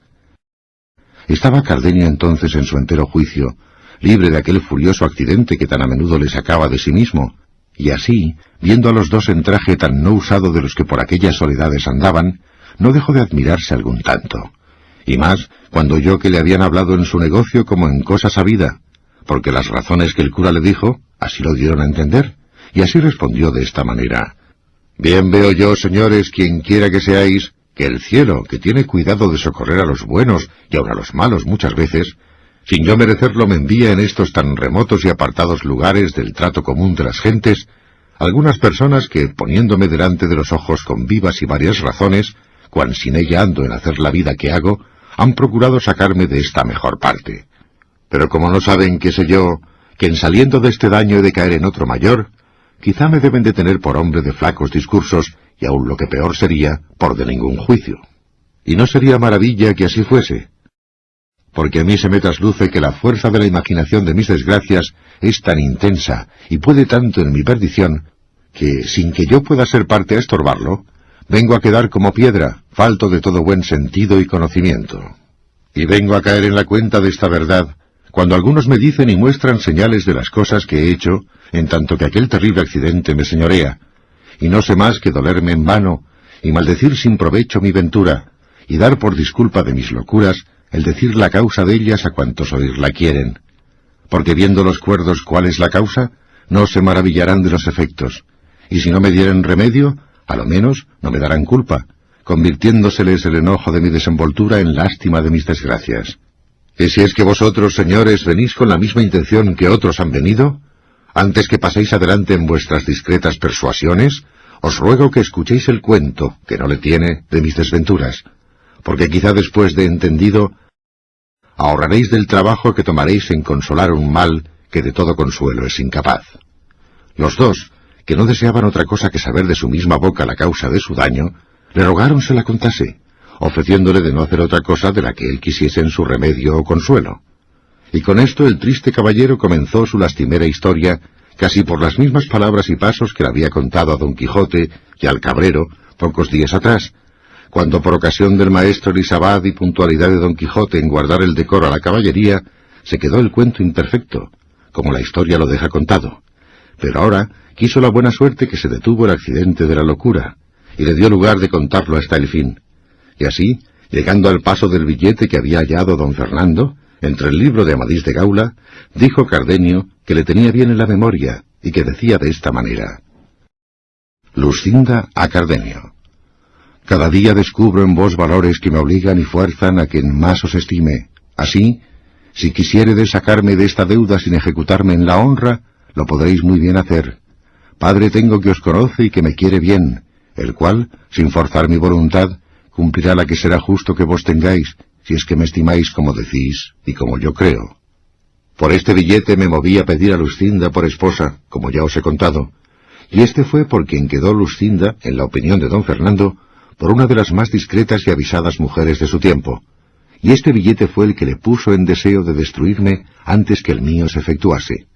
Estaba Cardenio entonces en su entero juicio, libre de aquel furioso accidente que tan a menudo le sacaba de sí mismo, y así, viendo a los dos en traje tan no usado de los que por aquellas soledades andaban, no dejó de admirarse algún tanto, y más cuando oyó que le habían hablado en su negocio como en cosa sabida, porque las razones que el cura le dijo, así lo dieron a entender, y así respondió de esta manera: Bien veo yo, señores, quien quiera que seáis, que el cielo, que tiene cuidado de socorrer a los buenos y aun a los malos muchas veces, sin yo merecerlo me envía en estos tan remotos y apartados lugares del trato común de las gentes, algunas personas que, poniéndome delante de los ojos con vivas y varias razones, cuan sin ella ando en hacer la vida que hago, han procurado sacarme de esta mejor parte. Pero como no saben, qué sé yo, que en saliendo de este daño he de caer en otro mayor, quizá me deben de tener por hombre de flacos discursos, y aun lo que peor sería, por de ningún juicio. Y no sería maravilla que así fuese, porque a mí se me trasluce que la fuerza de la imaginación de mis desgracias es tan intensa, y puede tanto en mi perdición, que, sin que yo pueda ser parte a estorbarlo, vengo a quedar como piedra, falto de todo buen sentido y conocimiento. Y vengo a caer en la cuenta de esta verdad, cuando algunos me dicen y muestran señales de las cosas que he hecho, en tanto que aquel terrible accidente me señorea, y no sé más que dolerme en vano, y maldecir sin provecho mi ventura, y dar por disculpa de mis locuras el decir la causa de ellas a cuantos oírla quieren. Porque viendo los cuerdos cuál es la causa, no se maravillarán de los efectos, y si no me dieren remedio, a lo menos no me darán culpa, convirtiéndoseles el enojo de mi desenvoltura en lástima de mis desgracias. ¿Y si es que vosotros, señores, venís con la misma intención que otros han venido? Antes que paséis adelante en vuestras discretas persuasiones, os ruego que escuchéis el cuento, que no le tiene, de mis desventuras, porque quizá después de entendido, ahorraréis del trabajo que tomaréis en consolar un mal que de todo consuelo es incapaz. Los dos, que no deseaban otra cosa que saber de su misma boca la causa de su daño, le rogaron se la contase, ofreciéndole de no hacer otra cosa de la que él quisiese en su remedio o consuelo. Y con esto el triste caballero comenzó su lastimera historia, casi por las mismas palabras y pasos que le había contado a Don Quijote y al cabrero pocos días atrás, cuando por ocasión del maestro Elisabad y puntualidad de Don Quijote en guardar el decoro a la caballería, se quedó el cuento imperfecto, como la historia lo deja contado. Pero ahora quiso la buena suerte que se detuvo el accidente de la locura, y le dio lugar de contarlo hasta el fin. Y así, llegando al paso del billete que había hallado don Fernando, entre el libro de Amadís de Gaula, dijo Cardenio que le tenía bien en la memoria, y que decía de esta manera: Luscinda a Cardenio. Cada día descubro en vos valores que me obligan y fuerzan a que en más os estime. Así, si quisiéredes sacarme de esta deuda sin ejecutarme en la honra, lo podréis muy bien hacer. Padre tengo que os conoce y que me quiere bien, el cual, sin forzar mi voluntad, cumplirá la que será justo que vos tengáis, si es que me estimáis como decís y como yo creo. Por este billete me moví a pedir a Luscinda por esposa, como ya os he contado, y este fue por quien quedó Luscinda, en la opinión de don Fernando, por una de las más discretas y avisadas mujeres de su tiempo, y este billete fue el que le puso en deseo de destruirme antes que el mío se efectuase.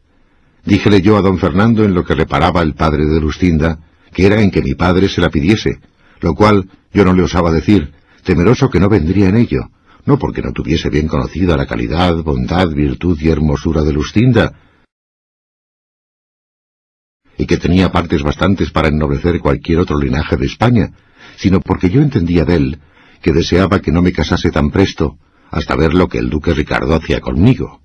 Díjele yo a don Fernando en lo que reparaba el padre de Luscinda, que era en que mi padre se la pidiese, lo cual yo no le osaba decir, temeroso que no vendría en ello, no porque no tuviese bien conocida la calidad, bondad, virtud y hermosura de Luscinda, y que tenía partes bastantes para ennoblecer cualquier otro linaje de España, sino porque yo entendía de él que deseaba que no me casase tan presto, hasta ver lo que el duque Ricardo hacía conmigo.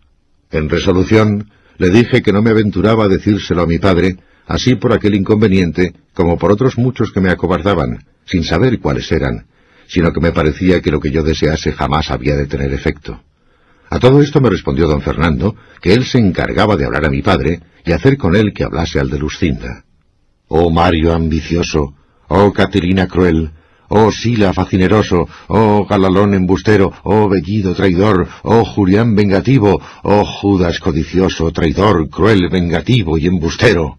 En resolución, le dije que no me aventuraba a decírselo a mi padre, así por aquel inconveniente, como por otros muchos que me acobardaban, sin saber cuáles eran, sino que me parecía que lo que yo desease jamás había de tener efecto. A todo esto me respondió don Fernando que él se encargaba de hablar a mi padre y hacer con él que hablase al de Luscinda. Oh Mario ambicioso, oh Caterina cruel, oh Sila facineroso, oh Galalón embustero, oh Bellido traidor, oh Julián vengativo, oh Judas codicioso, traidor, cruel, vengativo y embustero.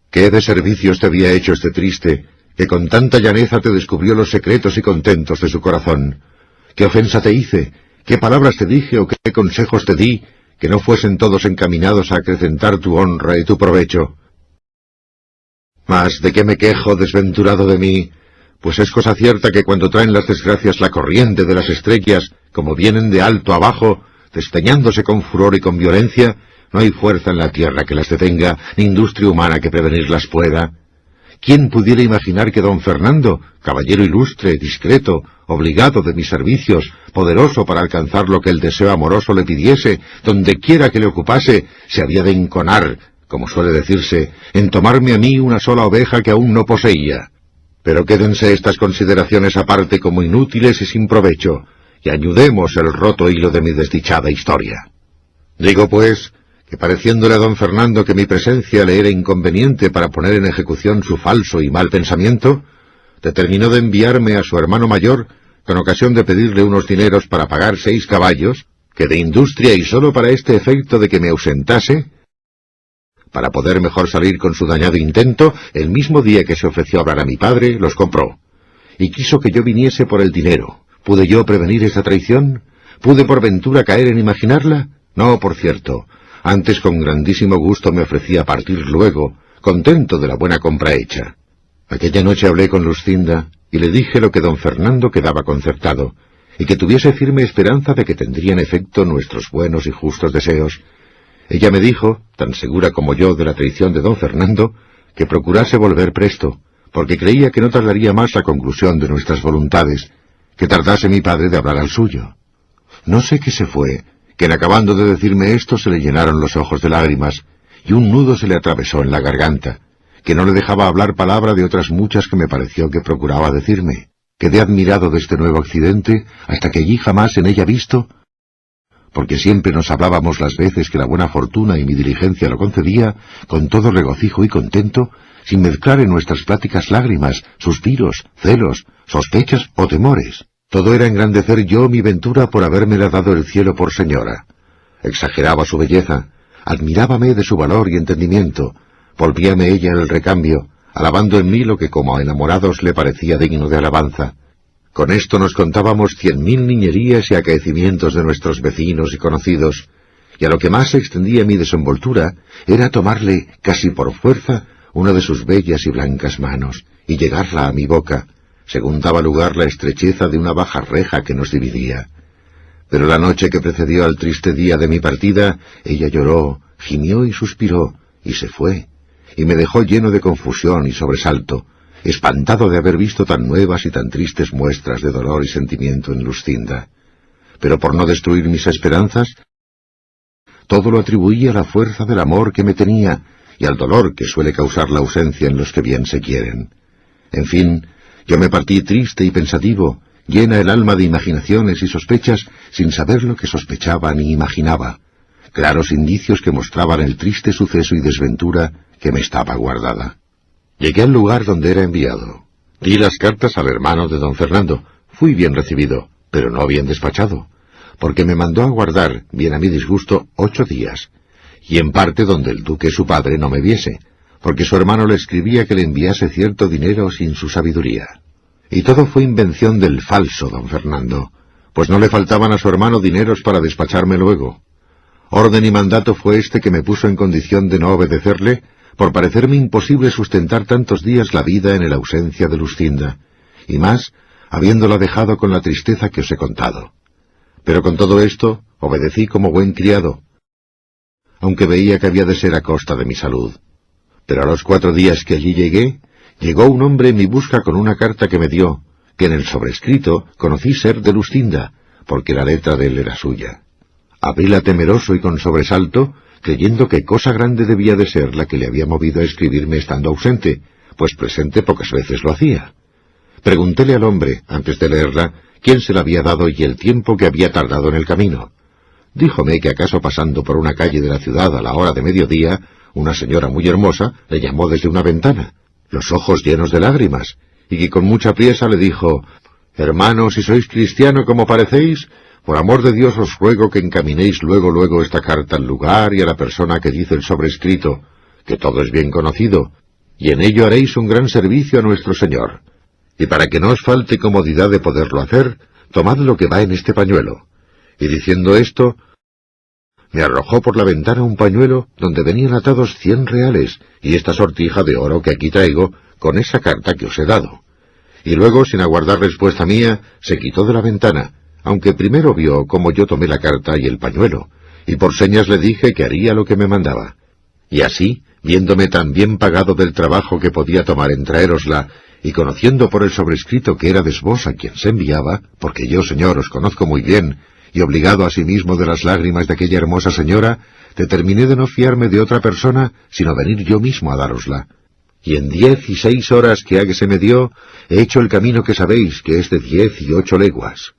¿Qué de servicios te había hecho este triste, que con tanta llaneza te descubrió los secretos y contentos de su corazón? ¿Qué ofensa te hice? ¿Qué palabras te dije o qué consejos te di, que no fuesen todos encaminados a acrecentar tu honra y tu provecho? Mas, ¿de qué me quejo, desventurado de mí? Pues es cosa cierta que cuando traen las desgracias la corriente de las estrellas, como vienen de alto a bajo, despeñándose con furor y con violencia, no hay fuerza en la tierra que las detenga, ni industria humana que prevenirlas pueda. ¿Quién pudiera imaginar que don Fernando, caballero ilustre, discreto, obligado de mis servicios, poderoso para alcanzar lo que el deseo amoroso le pidiese, donde quiera que le ocupase, se había de enconar, como suele decirse, en tomarme a mí una sola oveja que aún no poseía? Pero quédense estas consideraciones aparte como inútiles y sin provecho, y añudemos el roto hilo de mi desdichada historia. Digo, pues, que pareciéndole a don Fernando que mi presencia le era inconveniente para poner en ejecución su falso y mal pensamiento, determinó de enviarme a su hermano mayor, con ocasión de pedirle unos dineros para pagar 6 caballos, que de industria y sólo para este efecto de que me ausentase, para poder mejor salir con su dañado intento, el mismo día que se ofreció a hablar a mi padre, los compró. Y quiso que yo viniese por el dinero. ¿Pude yo prevenir esa traición? ¿Pude por ventura caer en imaginarla? No, por cierto. Antes con grandísimo gusto me ofrecía partir luego, contento de la buena compra hecha. Aquella noche hablé con Luscinda y le dije lo que don Fernando quedaba concertado, y que tuviese firme esperanza de que tendrían efecto nuestros buenos y justos deseos. Ella me dijo, tan segura como yo de la traición de don Fernando, que procurase volver presto, porque creía que no tardaría más la conclusión de nuestras voluntades, que tardase mi padre de hablar al suyo. No sé qué se fue, que en acabando de decirme esto se le llenaron los ojos de lágrimas, y un nudo se le atravesó en la garganta, que no le dejaba hablar palabra de otras muchas que me pareció que procuraba decirme. Quedé admirado de este nuevo accidente, hasta que allí jamás en ella visto, porque siempre nos hablábamos las veces que la buena fortuna y mi diligencia lo concedía, con todo regocijo y contento, sin mezclar en nuestras pláticas lágrimas, suspiros, celos, sospechas o temores. Todo era engrandecer yo mi ventura por habérmela dado el cielo por señora. Exageraba su belleza, admirábame de su valor y entendimiento, volvíame ella el recambio, alabando en mí lo que como a enamorados le parecía digno de alabanza. Con esto nos contábamos 100.000 niñerías y acaecimientos de nuestros vecinos y conocidos, y a lo que más se extendía mi desenvoltura era tomarle, casi por fuerza, una de sus bellas y blancas manos, y llegarla a mi boca, según daba lugar la estrecheza de una baja reja que nos dividía. Pero la noche que precedió al triste día de mi partida, ella lloró, gimió y suspiró, y se fue, y me dejó lleno de confusión y sobresalto, espantado de haber visto tan nuevas y tan tristes muestras de dolor y sentimiento en Luscinda. Pero por no destruir mis esperanzas, todo lo atribuí a la fuerza del amor que me tenía y al dolor que suele causar la ausencia en los que bien se quieren. En fin, yo me partí triste y pensativo, llena el alma de imaginaciones y sospechas, sin saber lo que sospechaba ni imaginaba, claros indicios que mostraban el triste suceso y desventura que me estaba guardada. Llegué al lugar donde era enviado. Di las cartas al hermano de don Fernando. Fui bien recibido, pero no bien despachado, porque me mandó a guardar, bien a mi disgusto, 8 días, y en parte donde el duque su padre no me viese, porque su hermano le escribía que le enviase cierto dinero sin su sabiduría. Y todo fue invención del falso don Fernando, pues no le faltaban a su hermano dineros para despacharme luego. Orden y mandato fue este que me puso en condición de no obedecerle, por parecerme imposible sustentar tantos días la vida en la ausencia de Luscinda, y más, habiéndola dejado con la tristeza que os he contado. Pero con todo esto, obedecí como buen criado, aunque veía que había de ser a costa de mi salud. Pero a los 4 días que allí llegué, llegó un hombre en mi busca con una carta que me dio, que en el sobrescrito conocí ser de Luscinda, porque la letra de él era suya. Abríla temeroso y con sobresalto, creyendo que cosa grande debía de ser la que le había movido a escribirme estando ausente, pues presente pocas veces lo hacía. Preguntéle al hombre, antes de leerla, quién se la había dado y el tiempo que había tardado en el camino. Díjome que acaso pasando por una calle de la ciudad a la hora de mediodía, una señora muy hermosa le llamó desde una ventana, los ojos llenos de lágrimas, y que con mucha priesa le dijo: «Hermano, si sois cristiano como parecéis, por amor de Dios os ruego que encaminéis luego esta carta al lugar y a la persona que dice el sobrescrito, que todo es bien conocido, y en ello haréis un gran servicio a nuestro Señor. Y para que no os falte comodidad de poderlo hacer, tomad lo que va en este pañuelo». Y diciendo esto, me arrojó por la ventana un pañuelo donde venían atados 100 reales y esta sortija de oro que aquí traigo con esa carta que os he dado. Y luego, sin aguardar respuesta mía, se quitó de la ventana, aunque primero vio cómo yo tomé la carta y el pañuelo, y por señas le dije que haría lo que me mandaba. Y así, viéndome tan bien pagado del trabajo que podía tomar en traérosla, y conociendo por el sobrescrito que era vos a quien se enviaba, porque yo, señor, os conozco muy bien, y obligado asimismo de las lágrimas de aquella hermosa señora, determiné de no fiarme de otra persona, sino venir yo mismo a dárosla. Y en 16 horas que ha que se me dio, he hecho el camino que sabéis, que es de 18 leguas.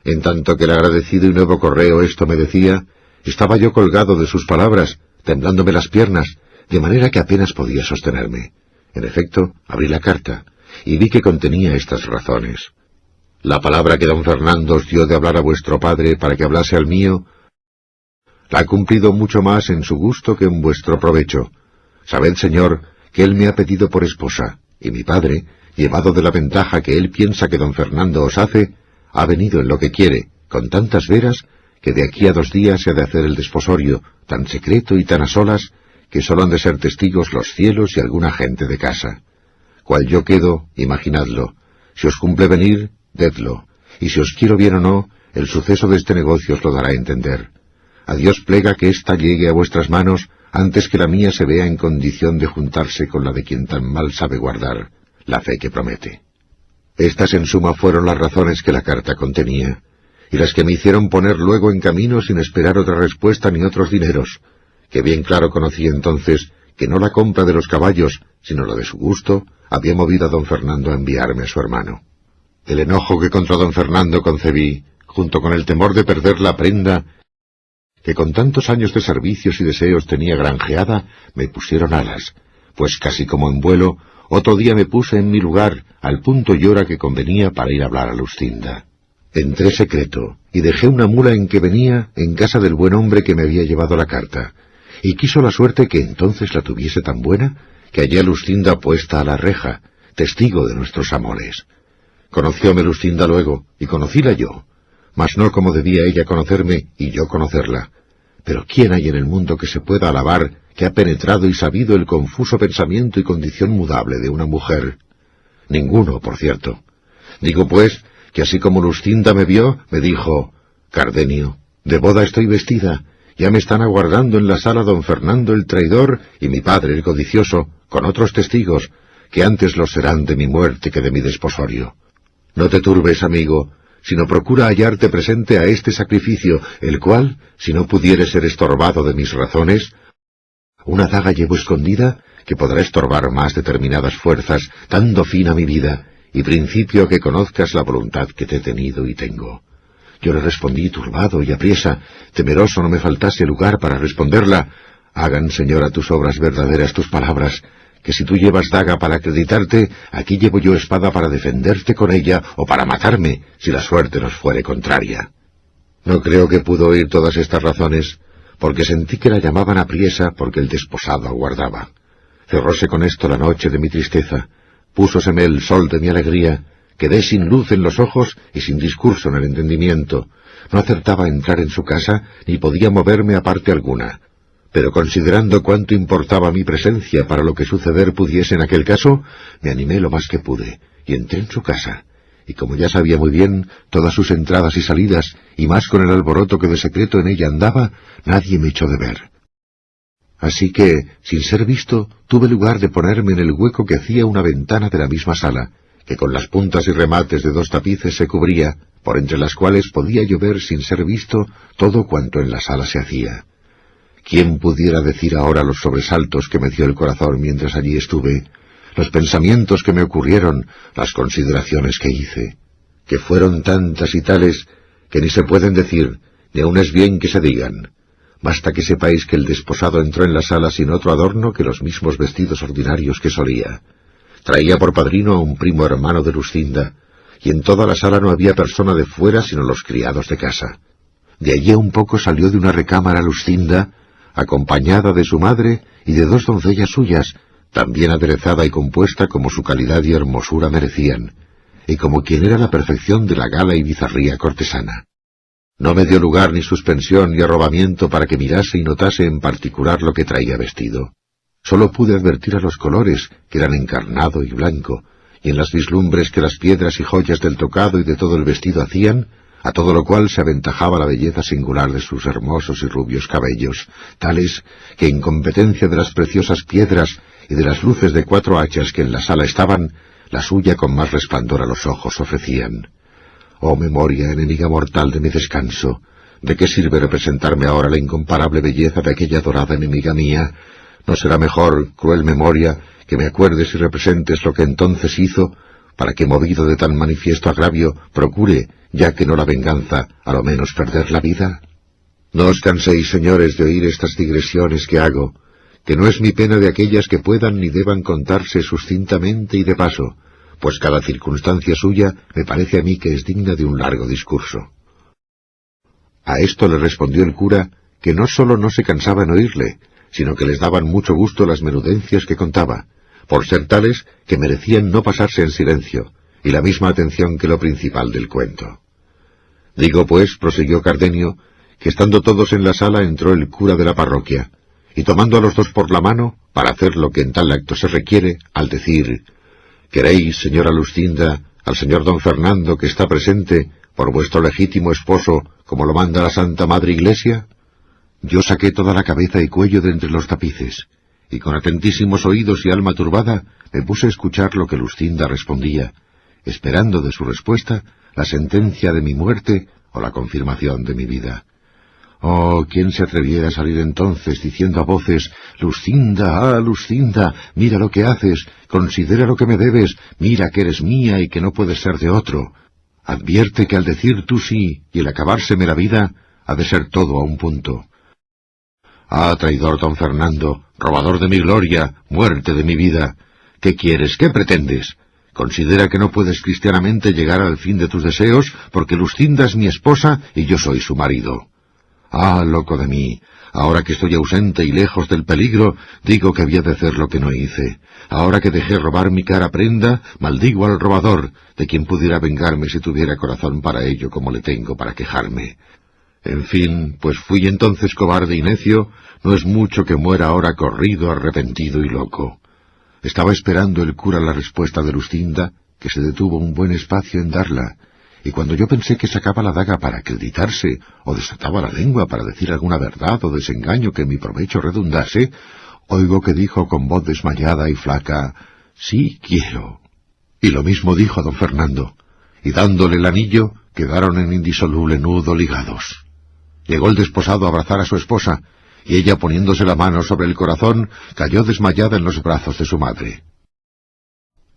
En tanto que el agradecido y nuevo correo esto me decía, estaba yo colgado de sus palabras, temblándome las piernas, de manera que apenas podía sostenerme. En efecto, abrí la carta, y vi que contenía estas razones. La palabra que don Fernando os dio de hablar a vuestro padre para que hablase al mío, la ha cumplido mucho más en su gusto que en vuestro provecho. Sabed, señor, que él me ha pedido por esposa, y mi padre, llevado de la ventaja que él piensa que don Fernando os hace, ha venido en lo que quiere, con tantas veras, que de aquí a 2 días se ha de hacer el desposorio, tan secreto y tan a solas, que solo han de ser testigos los cielos y alguna gente de casa. Cual yo quedo, imaginadlo. Si os cumple venir, vedlo, y si os quiero bien o no, el suceso de este negocio os lo dará a entender. A Dios plega que ésta llegue a vuestras manos antes que la mía se vea en condición de juntarse con la de quien tan mal sabe guardar la fe que promete. Estas en suma fueron las razones que la carta contenía, y las que me hicieron poner luego en camino sin esperar otra respuesta ni otros dineros, que bien claro conocí entonces que no la compra de los caballos, sino la de su gusto, había movido a don Fernando a enviarme a su hermano. El enojo que contra don Fernando concebí, junto con el temor de perder la prenda, que con tantos años de servicios y deseos tenía granjeada, me pusieron alas, pues casi como en vuelo, otro día me puse en mi lugar, al punto y hora que convenía para ir a hablar a Luscinda. Entré secreto, y dejé una mula en que venía en casa del buen hombre que me había llevado la carta, y quiso la suerte que entonces la tuviese tan buena, que hallé a Luscinda puesta a la reja, testigo de nuestros amores. Conocióme Luscinda luego, y conocíla yo, mas no como debía ella conocerme y yo conocerla. Pero ¿quién hay en el mundo que se pueda alabar que ha penetrado y sabido el confuso pensamiento y condición mudable de una mujer? Ninguno, por cierto. Digo, pues, que así como Luscinda me vio, me dijo: Cardenio, de boda estoy vestida, ya me están aguardando en la sala don Fernando el traidor y mi padre el codicioso, con otros testigos, que antes lo serán de mi muerte que de mi desposorio. No te turbes, amigo, sino procura hallarte presente a este sacrificio, el cual, si no pudiere ser estorbado de mis razones, una daga llevo escondida que podrá estorbar más determinadas fuerzas, dando fin a mi vida, y principio a que conozcas la voluntad que te he tenido y tengo. Yo le respondí turbado y apriesa, temeroso no me faltase lugar para responderla: hagan, señora, tus obras verdaderas tus palabras, que si tú llevas daga para acreditarte, aquí llevo yo espada para defenderte con ella, o para matarme, si la suerte nos fuere contraria. No creo que pudo oír todas estas razones, porque sentí que la llamaban apriesa porque el desposado aguardaba. Cerróse con esto la noche de mi tristeza, púsoseme el sol de mi alegría, quedé sin luz en los ojos y sin discurso en el entendimiento, no acertaba a entrar en su casa, ni podía moverme a parte alguna. Pero considerando cuánto importaba mi presencia para lo que suceder pudiese en aquel caso, me animé lo más que pude, y entré en su casa, y como ya sabía muy bien todas sus entradas y salidas, y más con el alboroto que de secreto en ella andaba, nadie me echó de ver. Así que, sin ser visto, tuve lugar de ponerme en el hueco que hacía una ventana de la misma sala, que con las puntas y remates de 2 tapices se cubría, por entre las cuales podía yo ver sin ser visto todo cuanto en la sala se hacía. ¿Quién pudiera decir ahora los sobresaltos que me dio el corazón mientras allí estuve, los pensamientos que me ocurrieron, las consideraciones que hice, que fueron tantas y tales que ni se pueden decir, ni aun es bien que se digan? Basta que sepáis que el desposado entró en la sala sin otro adorno que los mismos vestidos ordinarios que solía. Traía por padrino a un primo hermano de Luscinda, y en toda la sala no había persona de fuera sino los criados de casa. De allí a un poco salió de una recámara Luscinda, acompañada de su madre y de 2 doncellas suyas, tan bien aderezada y compuesta como su calidad y hermosura merecían, y como quien era la perfección de la gala y bizarría cortesana. No me dio lugar ni suspensión ni arrobamiento para que mirase y notase en particular lo que traía vestido. Sólo pude advertir a los colores, que eran encarnado y blanco, y en las vislumbres que las piedras y joyas del tocado y de todo el vestido hacían, a todo lo cual se aventajaba la belleza singular de sus hermosos y rubios cabellos, tales que en competencia de las preciosas piedras y de las luces de 4 hachas que en la sala estaban, la suya con más resplandor a los ojos ofrecían. Oh memoria, enemiga mortal de mi descanso, ¿de qué sirve representarme ahora la incomparable belleza de aquella dorada enemiga mía? ¿No será mejor, cruel memoria, que me acuerdes y representes lo que entonces hizo, para que, movido de tan manifiesto agravio, procure, ya que no la venganza, a lo menos perder la vida? No os canséis, señores, de oír estas digresiones que hago, que no es mi pena de aquellas que puedan ni deban contarse sucintamente y de paso, pues cada circunstancia suya me parece a mí que es digna de un largo discurso. A esto le respondió el cura, que no sólo no se cansaba en oírle, sino que les daban mucho gusto las menudencias que contaba, por ser tales que merecían no pasarse en silencio, y la misma atención que lo principal del cuento. Digo, pues, prosiguió Cardenio, que estando todos en la sala entró el cura de la parroquia, y tomando a los 2 por la mano, para hacer lo que en tal acto se requiere, al decir: «¿Queréis, señora Luscinda, al señor don Fernando, que está presente, por vuestro legítimo esposo, como lo manda la Santa Madre Iglesia?» Yo saqué toda la cabeza y cuello de entre los tapices, y con atentísimos oídos y alma turbada me puse a escuchar lo que Luscinda respondía, esperando de su respuesta la sentencia de mi muerte o la confirmación de mi vida. Oh, ¿quién se atreviera a salir entonces diciendo a voces: «Luscinda, ah, Luscinda, mira lo que haces, considera lo que me debes, mira que eres mía y que no puedes ser de otro»? Advierte que al decir tú sí y el acabárseme la vida, ha de ser todo a un punto, Ah, traidor don Fernando, robador de mi gloria, muerte de mi vida. ¿Qué quieres? ¿Qué pretendes? Considera que no puedes cristianamente llegar al fin de tus deseos porque Luscinda es mi esposa y yo soy su marido. Ah, loco de mí, ahora que estoy ausente y lejos del peligro, digo que había de hacer lo que no hice. Ahora que dejé robar mi cara prenda, maldigo al robador, de quien pudiera vengarme si tuviera corazón para ello como le tengo para quejarme. En fin, pues fui entonces cobarde y necio, no es mucho que muera ahora corrido, arrepentido y loco. Estaba esperando el cura la respuesta de Luscinda, que se detuvo un buen espacio en darla, y cuando yo pensé que sacaba la daga para acreditarse, o desataba la lengua para decir alguna verdad o desengaño que en mi provecho redundase, oigo que dijo con voz desmayada y flaca, «Sí quiero». Y lo mismo dijo don Fernando, y dándole el anillo, quedaron en indisoluble nudo ligados. Llegó el desposado a abrazar a su esposa, y ella, poniéndose la mano sobre el corazón, cayó desmayada en los brazos de su madre.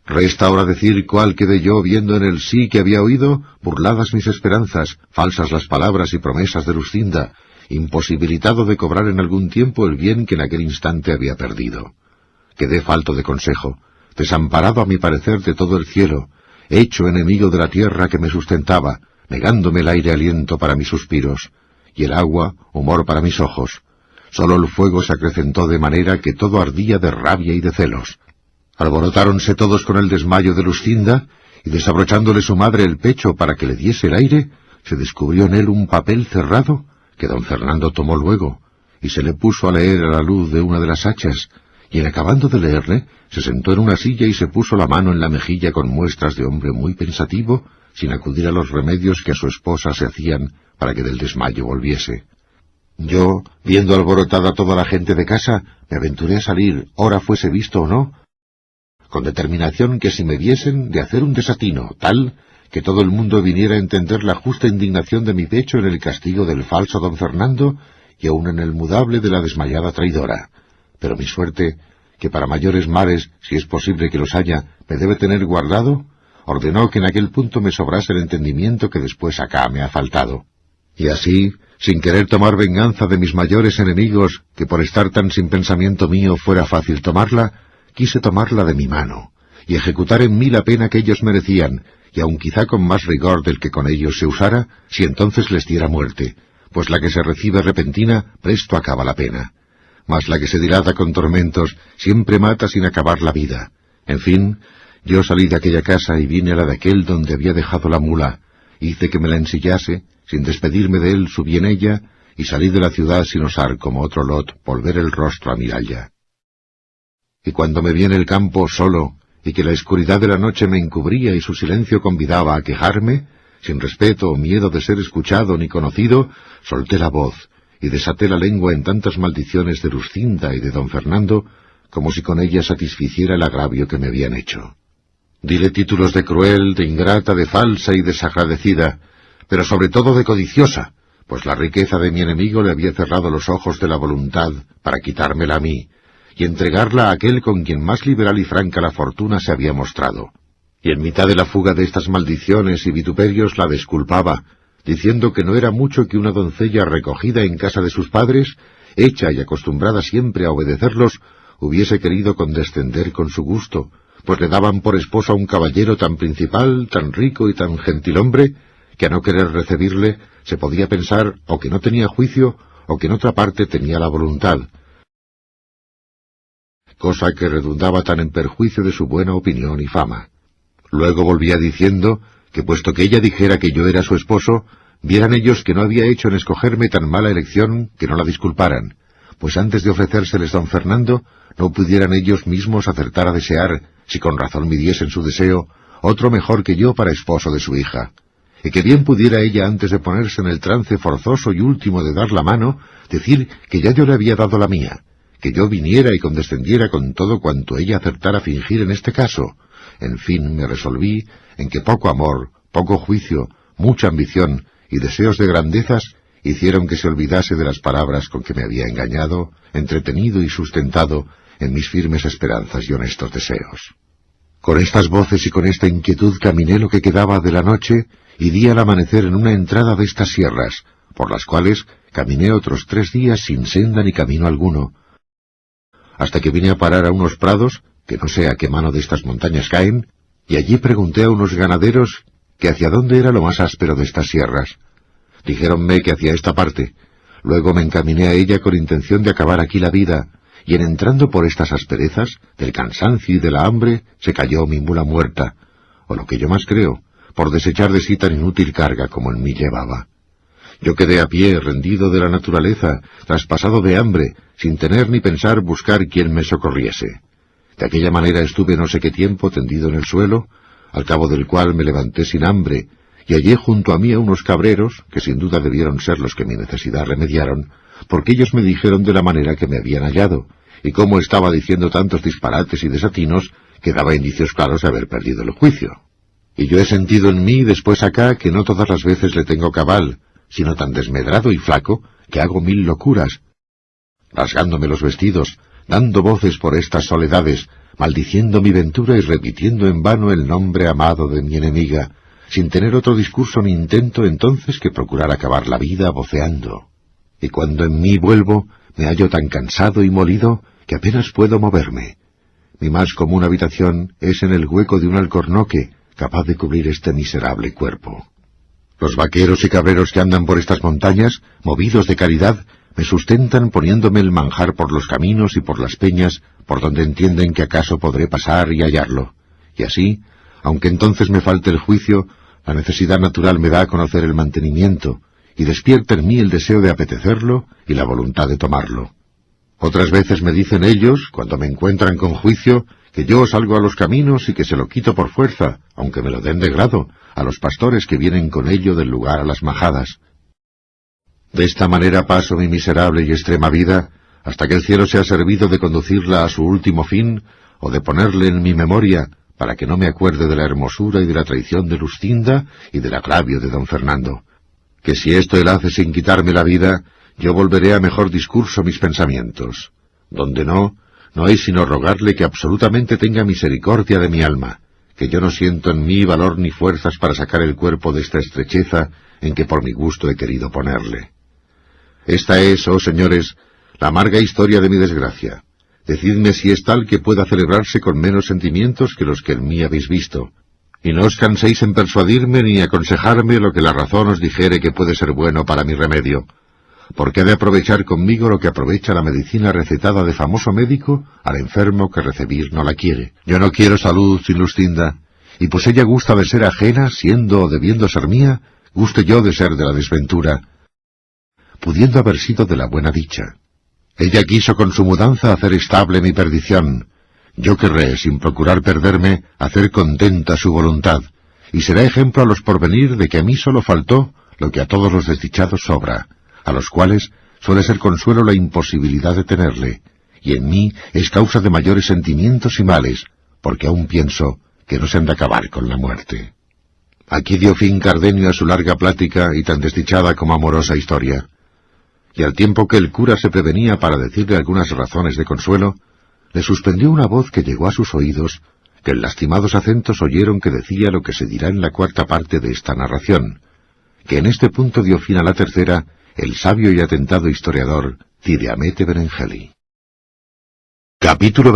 Resta ahora decir cuál quedé yo viendo en el sí que había oído, burladas mis esperanzas, falsas las palabras y promesas de Luscinda, imposibilitado de cobrar en algún tiempo el bien que en aquel instante había perdido. Quedé falto de consejo, desamparado a mi parecer de todo el cielo, hecho enemigo de la tierra que me sustentaba, negándome el aire aliento para mis suspiros, y el agua humor para mis ojos. Sólo el fuego se acrecentó de manera que todo ardía de rabia y de celos. Alborotáronse todos con el desmayo de Luscinda, y desabrochándole su madre el pecho para que le diese el aire, se descubrió en él un papel cerrado, que don Fernando tomó luego, y se le puso a leer a la luz de una de las hachas, y en acabando de leerle, se sentó en una silla y se puso la mano en la mejilla con muestras de hombre muy pensativo, sin acudir a los remedios que a su esposa se hacían para que del desmayo volviese. Yo, viendo alborotada toda la gente de casa, me aventuré a salir, ora fuese visto o no, con determinación que si me viesen de hacer un desatino, tal que todo el mundo viniera a entender la justa indignación de mi pecho en el castigo del falso don Fernando y aun en el mudable de la desmayada traidora. Pero mi suerte, que para mayores males, si es posible que los haya, me debe tener guardado, ordenó que en aquel punto me sobrase el entendimiento que después acá me ha faltado. Y así, sin querer tomar venganza de mis mayores enemigos, que por estar tan sin pensamiento mío fuera fácil tomarla, quise tomarla de mi mano, y ejecutar en mí la pena que ellos merecían, y aun quizá con más rigor del que con ellos se usara, si entonces les diera muerte, pues la que se recibe repentina, presto acaba la pena. Mas la que se dilata con tormentos, siempre mata sin acabar la vida. En fin, yo salí de aquella casa y vine a la de aquel donde había dejado la mula, hice que me la ensillase, sin despedirme de él subí en ella, y salí de la ciudad sin osar, como otro Lot, volver el rostro a miralla. Y cuando me vi en el campo solo, y que la oscuridad de la noche me encubría y su silencio convidaba a quejarme, sin respeto o miedo de ser escuchado ni conocido, solté la voz, y desaté la lengua en tantas maldiciones de Luscinda y de don Fernando, como si con ellas satisficiera el agravio que me habían hecho. Dile títulos de cruel, de ingrata, de falsa y desagradecida, pero sobre todo de codiciosa, pues la riqueza de mi enemigo le había cerrado los ojos de la voluntad para quitármela a mí, y entregarla a aquel con quien más liberal y franca la fortuna se había mostrado. Y en mitad de la fuga de estas maldiciones y vituperios la desculpaba, diciendo que no era mucho que una doncella recogida en casa de sus padres, hecha y acostumbrada siempre a obedecerlos, hubiese querido condescender con su gusto, pues le daban por esposo a un caballero tan principal, tan rico y tan gentilhombre, que a no querer recibirle se podía pensar o que no tenía juicio o que en otra parte tenía la voluntad, cosa que redundaba tan en perjuicio de su buena opinión y fama. Luego volvía diciendo que puesto que ella dijera que yo era su esposo, vieran ellos que no había hecho en escogerme tan mala elección que no la disculparan, pues antes de ofrecérseles don Fernando, no pudieran ellos mismos acertar a desear, si con razón midiesen su deseo, otro mejor que yo para esposo de su hija, y que bien pudiera ella antes de ponerse en el trance forzoso y último de dar la mano, decir que ya yo le había dado la mía, que yo viniera y condescendiera con todo cuanto ella acertara a fingir en este caso. En fin, me resolví en que poco amor, poco juicio, mucha ambición y deseos de grandezas hicieron que se olvidase de las palabras con que me había engañado, entretenido y sustentado en mis firmes esperanzas y honestos deseos. Con estas voces y con esta inquietud caminé lo que quedaba de la noche y di al amanecer en una entrada de estas sierras, por las cuales caminé otros 3 días sin senda ni camino alguno, hasta que vine a parar a unos prados, que no sé a qué mano de estas montañas caen, y allí pregunté a unos ganaderos que hacia dónde era lo más áspero de estas sierras. Dijéronme que hacia esta parte. Luego me encaminé a ella con intención de acabar aquí la vida, y en entrando por estas asperezas, del cansancio y de la hambre, se cayó mi mula muerta, o lo que yo más creo, por desechar de sí tan inútil carga como en mí llevaba. Yo quedé a pie, rendido de la naturaleza, traspasado de hambre, sin tener ni pensar buscar quien me socorriese. De aquella manera estuve no sé qué tiempo tendido en el suelo, al cabo del cual me levanté sin hambre, y hallé junto a mí a unos cabreros, que sin duda debieron ser los que mi necesidad remediaron, porque ellos me dijeron de la manera que me habían hallado, y cómo estaba diciendo tantos disparates y desatinos, que daba indicios claros de haber perdido el juicio. Y yo he sentido en mí, después acá, que no todas las veces le tengo cabal, sino tan desmedrado y flaco, que hago 1000 locuras, rasgándome los vestidos, dando voces por estas soledades, maldiciendo mi ventura y repitiendo en vano el nombre amado de mi enemiga, sin tener otro discurso ni intento entonces que procurar acabar la vida voceando. Y cuando en mí vuelvo, me hallo tan cansado y molido que apenas puedo moverme. Mi más común habitación es en el hueco de un alcornoque, capaz de cubrir este miserable cuerpo. Los vaqueros y cabreros que andan por estas montañas, movidos de caridad, me sustentan poniéndome el manjar por los caminos y por las peñas, por donde entienden que acaso podré pasar y hallarlo. Y así, aunque entonces me falte el juicio, la necesidad natural me da a conocer el mantenimiento, y despierta en mí el deseo de apetecerlo y la voluntad de tomarlo. Otras veces me dicen ellos, cuando me encuentran con juicio, que yo salgo a los caminos y que se lo quito por fuerza, aunque me lo den de grado, a los pastores que vienen con ello del lugar a las majadas. De esta manera paso mi miserable y extrema vida, hasta que el cielo sea servido de conducirla a su último fin, o de ponerle en mi memoria, para que no me acuerde de la hermosura y de la traición de Luscinda y del agravio de don Fernando. Que si esto él hace sin quitarme la vida, yo volveré a mejor discurso mis pensamientos. Donde no hay sino rogarle que absolutamente tenga misericordia de mi alma, que yo no siento en mí valor ni fuerzas para sacar el cuerpo de esta estrecheza en que por mi gusto he querido ponerle. Esta es, oh señores, la amarga historia de mi desgracia. Decidme si es tal que pueda celebrarse con menos sentimientos que los que en mí habéis visto, y no os canséis en persuadirme ni aconsejarme lo que la razón os dijere que puede ser bueno para mi remedio, porque ha de aprovechar conmigo lo que aprovecha la medicina recetada de famoso médico al enfermo que recebir no la quiere. Yo no quiero salud sin Luscinda, y pues ella gusta de ser ajena, siendo o debiendo ser mía, guste yo de ser de la desventura, pudiendo haber sido de la buena dicha. Ella quiso con su mudanza hacer estable mi perdición. Yo querré, sin procurar perderme, hacer contenta su voluntad, y será ejemplo a los porvenir de que a mí solo faltó lo que a todos los desdichados sobra, a los cuales suele ser consuelo la imposibilidad de tenerle, y en mí es causa de mayores sentimientos y males, porque aún pienso que no se han de acabar con la muerte. Aquí dio fin Cardenio a su larga plática y tan desdichada como amorosa historia. Y al tiempo que el cura se prevenía para decirle algunas razones de consuelo, le suspendió una voz que llegó a sus oídos, que en lastimados acentos oyeron que decía lo que se dirá en la 4ª parte de esta narración, que en este punto dio fin a la 3ª el sabio y atentado historiador Cide Hamete Benengeli. Capítulo